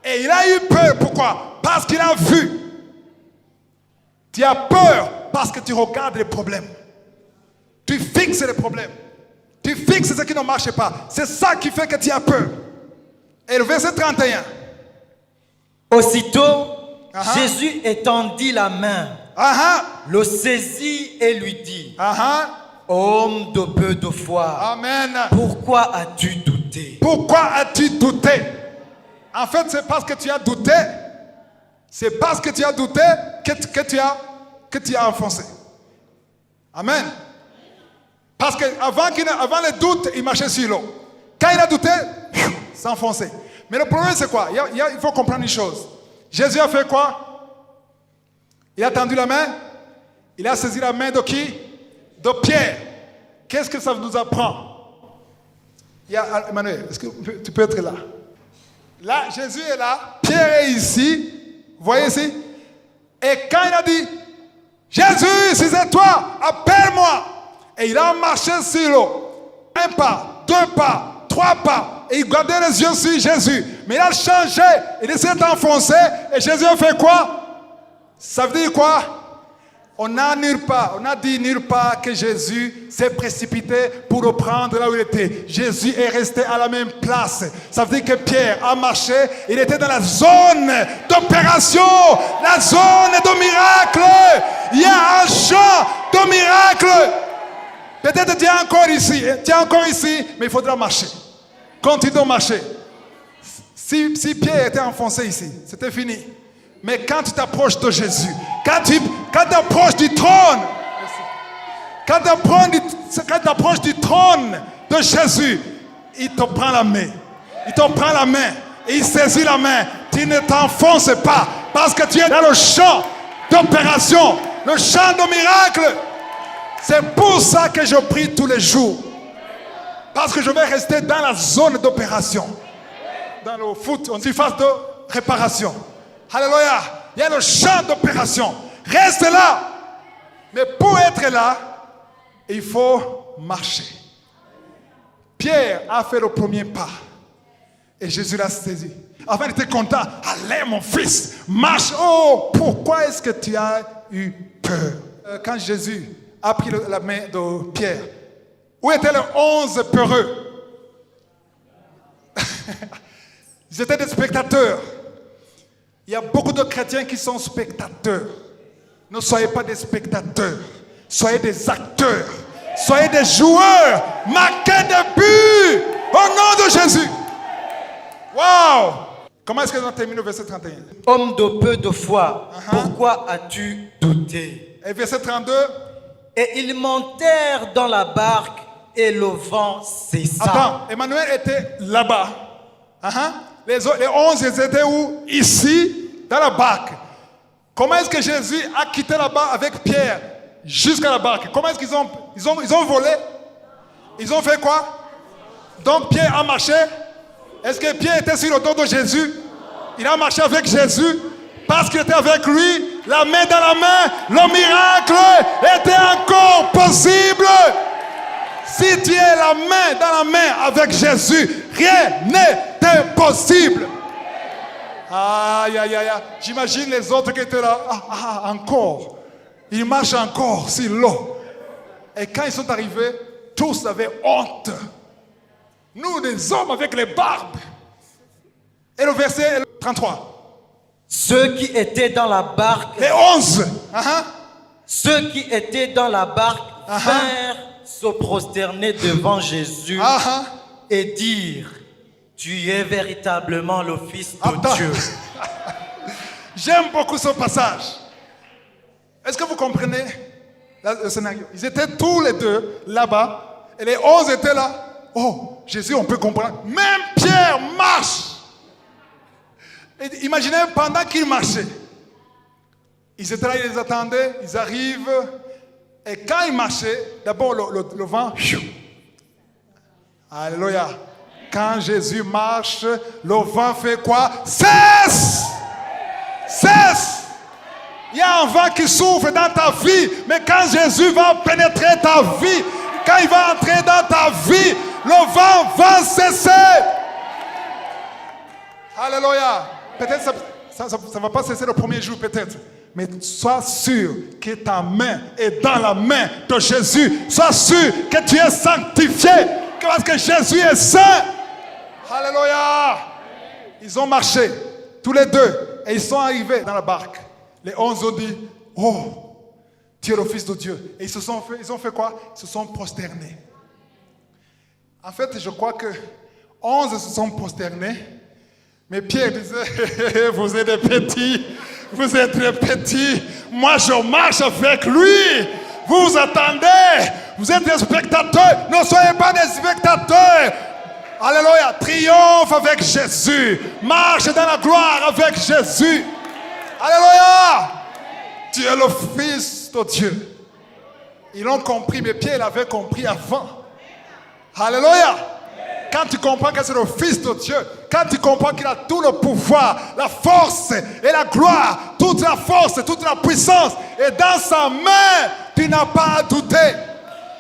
Et il a eu peur. Pourquoi? Parce qu'il a vu. Tu as peur parce que tu regardes les problèmes. Tu fixes les problèmes. Tu fixes ce qui ne marche pas. C'est ça qui fait que tu as peur. Et le verset 31. Aussitôt, Jésus étendit la main, le saisit et lui dit, homme de peu de foi, Amen. Pourquoi as-tu douté? Pourquoi as-tu douté? En fait, c'est parce que tu as douté. C'est parce que tu as douté que tu as enfoncé. Amen. Parce qu'avant le doute, il marchait sur l'eau. Quand il a douté, s'enfonçait. Mais le problème, c'est quoi? Il faut comprendre une chose. Jésus a fait quoi? Il a tendu la main. Il a saisi la main de qui? De Pierre. Qu'est-ce que ça nous apprend? Emmanuel, est-ce que tu peux être là? Là, Jésus est là. Pierre est ici. Vous voyez ici? Et quand il a dit, Jésus, si c'est toi, appelle-moi. Et il a marché sur l'eau. 1 pas, 2 pas, 3 pas. Et il gardait les yeux sur Jésus. Mais il a changé. Il s'est enfoncé. Et Jésus a fait quoi? Ça veut dire quoi? On a dit nulle part que Jésus s'est précipité pour le prendre là où il était. Jésus est resté à la même place. Ça veut dire que Pierre a marché. Il était dans la zone d'opération, la zone de miracle. Il y a un champ de miracle. Peut-être tu es encore ici, mais il faudra marcher. Continue de marcher. Si Pierre était enfoncé ici, c'était fini. Mais quand tu t'approches de Jésus, quand tu approches du trône, quand tu approches du trône de Jésus, il te prend la main. Il te prend la main et il saisit la main. Tu ne t'enfonces pas parce que tu es dans le champ d'opération, le champ de miracle. C'est pour ça que je prie tous les jours. Parce que je vais rester dans la zone d'opération. Dans le foot, on surface de réparation. Alléluia. Il y a le champ d'opération. Reste là. Mais pour être là, il faut marcher. Pierre a fait le premier pas. Et Jésus l'a saisi. Enfin, il était content. Allez, mon fils, marche. Oh, pourquoi est-ce que tu as eu peur? Quand Jésus a pris la main de Pierre, où étaient les 11 peureux? Ils étaient des spectateurs. Il y a beaucoup de chrétiens qui sont spectateurs. Ne soyez pas des spectateurs. Soyez des acteurs. Soyez des joueurs, marquez des buts au nom de Jésus. Waouh! Comment est-ce que nous terminons au verset 31? Homme de peu de foi, pourquoi as-tu douté? Et verset 32. Et ils montèrent dans la barque et le vent cessa. Attends, Emmanuel était là-bas. Les 11 ils étaient où? Ici, dans la barque. Comment est-ce que Jésus a quitté là-bas avec Pierre jusqu'à la barque? Comment est-ce qu'ils ont volé? Ils ont fait quoi? Donc Pierre a marché. Est-ce que Pierre était sur le dos de Jésus? Il a marché avec Jésus parce qu'il était avec lui, la main dans la main. Le miracle était encore possible. Si tu es la main dans la main avec Jésus, rien n'est impossible. Aïe, aïe, aïe. J'imagine les autres qui étaient là. Encore. Ils marchent encore sur l'eau. Et quand ils sont arrivés, tous avaient honte. Nous, les hommes avec les barbes. Et le verset 33. Ceux qui étaient dans la barque. Les 11. Ceux qui étaient dans la barque vinrent se prosterner devant Jésus et dire: tu es véritablement le Fils de Dieu. J'aime beaucoup ce passage. Est-ce que vous comprenez le scénario? Ils étaient tous les deux là-bas et les 11 étaient là. Oh, Jésus, on peut comprendre. Même Pierre marche. Et imaginez pendant qu'il marchait. Ils étaient là, ils les attendaient, ils arrivent. Et quand ils marchaient, d'abord le vent. Alléluia. Quand Jésus marche, le vent fait quoi? Cesse! Cesse! Il y a un vent qui souffle dans ta vie, mais quand Jésus va pénétrer ta vie, quand il va entrer dans ta vie, le vent va cesser. Alléluia. Peut-être ça ne va pas cesser le premier jour, peut-être. Mais sois sûr que ta main est dans la main de Jésus. Sois sûr que tu es sanctifié, parce que Jésus est saint. Alléluia. Ils ont marché, tous les deux, et ils sont arrivés dans la barque. Les 11 ont dit: oh, tu es le Fils de Dieu. Et ils ont fait quoi? Ils se sont prosternés. En fait, je crois que 11 se sont prosternés. Mais Pierre disait: vous êtes des petits, vous êtes des petits. Moi, je marche avec lui. Vous vous attendez. Vous êtes des spectateurs. Ne soyez pas des spectateurs. Alléluia. Triomphe avec Jésus. Marche dans la gloire avec Jésus. Alléluia. Tu es le Fils de Dieu. Ils l'ont compris, mais Pierre l'avait compris avant. Alléluia. Quand tu comprends que c'est le Fils de Dieu, quand tu comprends qu'il a tout le pouvoir, la force et la gloire, toute la force, toute la puissance est dans sa main, tu n'as pas à douter.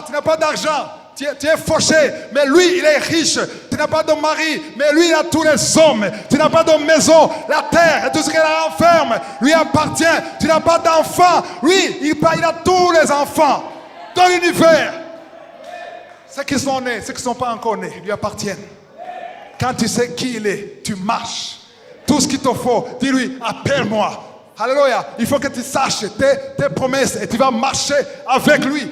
Tu n'as pas d'argent, tu es fauché, mais lui, il est riche. Tu n'as pas de mari, mais lui, il a tous les hommes. Tu n'as pas de maison, la terre et tout ce qu'elle renferme lui appartient. Tu n'as pas d'enfant, lui, il a tous les enfants de l'univers. Ceux qui sont nés, ceux qui ne sont pas encore nés, lui appartiennent. Quand tu sais qui il est, tu marches. Tout ce qu'il te faut, dis-lui: appelle-moi. Alléluia. Il faut que tu saches tes promesses et tu vas marcher avec lui.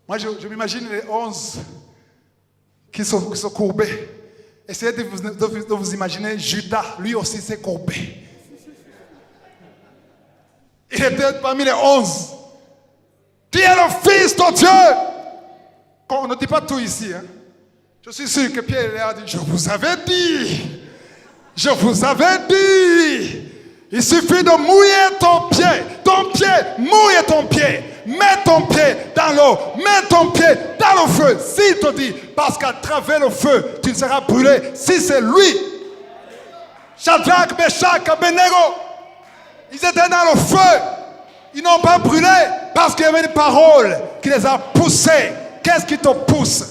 Moi, je m'imagine les 11 qui se courbaient. Essayez de vous imaginer Judas, lui aussi s'est courbé. Il était parmi les 11. Tu es le Fils de Dieu. On ne dit pas tout ici. Je suis sûr que Pierre a dit: je vous avais dit. Je vous avais dit. Il suffit de mouiller ton pied. Ton pied, mouille ton pied. Mets ton pied dans l'eau. Mets ton pied dans le feu. S'il te dit, parce qu'à travers le feu, tu ne seras brûlé. Si c'est lui. Shadrach, Meshach, Abednego. Ils étaient dans le feu. Ils n'ont pas brûlé parce qu'il y avait une parole qui les a poussés. Qu'est-ce qui te pousse?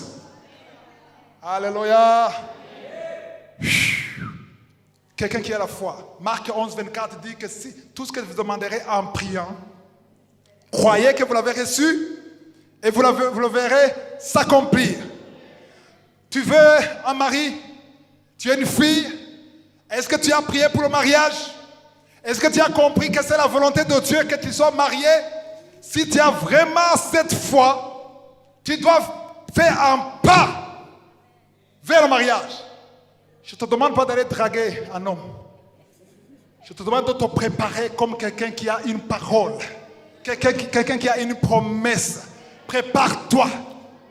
Alléluia. Quelqu'un qui a la foi. Marc 11, 24 dit que si tout ce que vous demanderez en priant, croyez que vous l'avez reçu et vous le verrez s'accomplir. Tu veux un mari? Tu es une fille? Est-ce que tu as prié pour le mariage? Est-ce que tu as compris que c'est la volonté de Dieu que tu sois marié? Si tu as vraiment cette foi, tu dois faire un pas vers le mariage. Je ne te demande pas d'aller draguer un homme. Je te demande de te préparer comme quelqu'un qui a une parole. Quelqu'un qui a une promesse. Prépare-toi.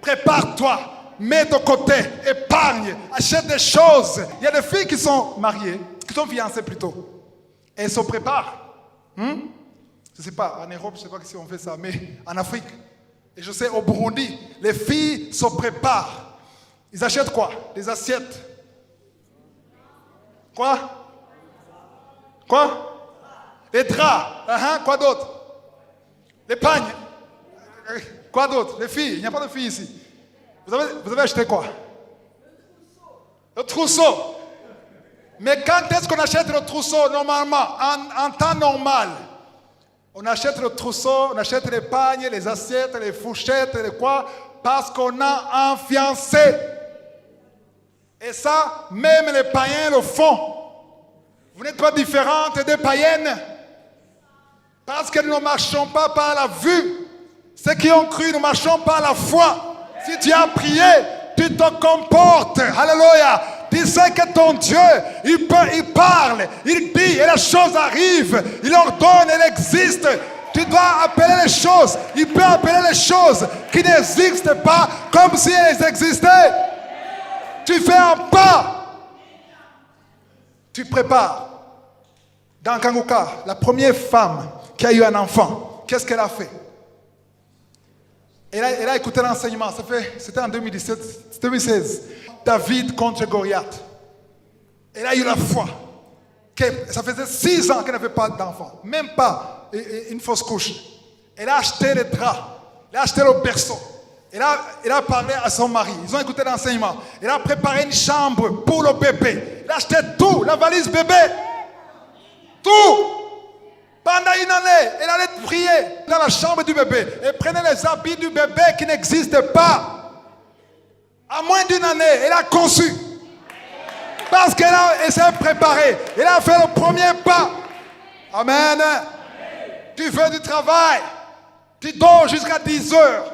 Prépare-toi. Mets de côté. Épargne. Achète des choses. Il y a des filles qui sont mariées, qui sont fiancées plutôt. Et elles se préparent. Je ne sais pas, en Europe, je ne sais pas si on fait ça, mais en Afrique. Et je sais, au Burundi, les filles se préparent. Ils achètent quoi? Des assiettes. Quoi? Les draps. Quoi d'autre? Les pagnes. Quoi d'autre? Les filles. Il n'y a pas de filles ici. Vous avez acheté quoi? Le trousseau. Mais quand est-ce qu'on achète le trousseau normalement? En temps normal. On achète le trousseau, on achète les pagnes, les assiettes, les fourchettes, les quoi? Parce qu'on a un fiancé. Et ça, même les païens le font. Vous n'êtes pas différentes des païennes. Parce que nous ne marchons pas par la vue. Ceux qui ont cru, nous marchons par la foi. Si tu as prié, tu te comportes. Alléluia. Tu sais que ton Dieu, il parle, il dit, et la chose arrive. Il ordonne, elle existe. Tu dois appeler les choses. Il peut appeler les choses qui n'existent pas comme si elles existaient. Tu fais un pas. Tu prépares. Dans Kanguka, la première femme qui a eu un enfant, qu'est-ce qu'elle a fait? Elle a écouté l'enseignement. C'était en 2016. David contre Goliath. Elle a eu la foi. Ça faisait 6 ans qu'elle n'avait pas d'enfant. Même pas une fausse couche. Elle a acheté les draps. Elle a acheté le berceau. Elle a parlé à son mari. Ils ont écouté l'enseignement. Elle a préparé une chambre pour le bébé. Elle a acheté tout, la valise bébé. Tout. Pendant une année, elle allait prier dans la chambre du bébé. Elle prenait les habits du bébé qui n'existaient pas. À moins d'une année, elle a conçu. Parce qu'elle s'est préparée. Elle a fait le premier pas. Amen. Tu fais du travail. Tu dors jusqu'à 10 heures.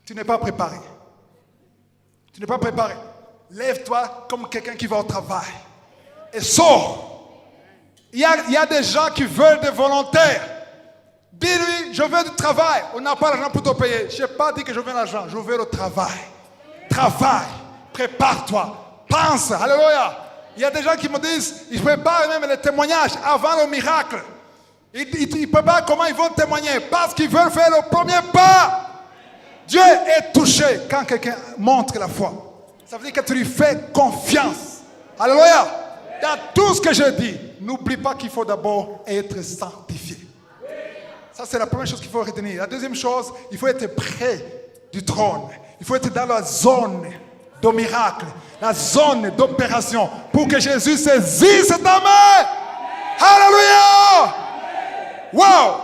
Tu n'es pas préparé. Tu n'es pas préparé. Lève-toi comme quelqu'un qui va au travail. Et sors. Il y a des gens qui veulent des volontaires. Dis-lui, je veux du travail. On n'a pas l'argent pour te payer. Je n'ai pas dit que je veux l'argent. Je veux le travail. Travaille. Prépare-toi. Pense. Alléluia. Il y a des gens qui me disent, ils préparent même les témoignages avant le miracle. Ils préparent comment ils vont témoigner. Parce qu'ils veulent faire le premier pas. Dieu est touché quand quelqu'un montre la foi. Ça veut dire que tu lui fais confiance. Alléluia. Dans tout ce que je dis, n'oublie pas qu'il faut d'abord être sanctifié. Ça, c'est la première chose qu'il faut retenir. La deuxième chose, il faut être près du trône. Il faut être dans la zone de miracle, la zone d'opération, pour que Jésus saisisse ta main. Alléluia! Wow!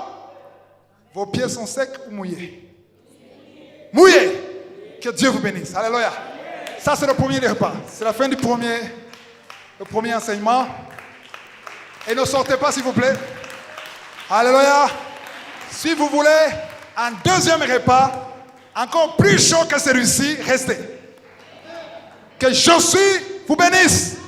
Vos pieds sont secs ou mouillés? Mouillés! Que Dieu vous bénisse. Alléluia! Ça, c'est le premier repas. C'est la fin du premier enseignement. Et ne sortez pas, s'il vous plaît. Alléluia! Si vous voulez un deuxième repas, encore plus chaud que celui-ci, restez. Que Jésus vous bénisse.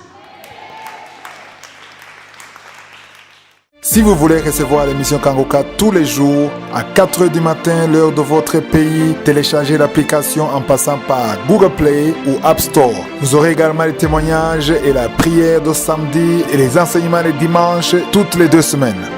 Si vous voulez recevoir l'émission Kangoka tous les jours à 4h du matin, l'heure de votre pays, téléchargez l'application en passant par Google Play ou App Store. Vous aurez également les témoignages et la prière de samedi et les enseignements les dimanches toutes les 2 semaines.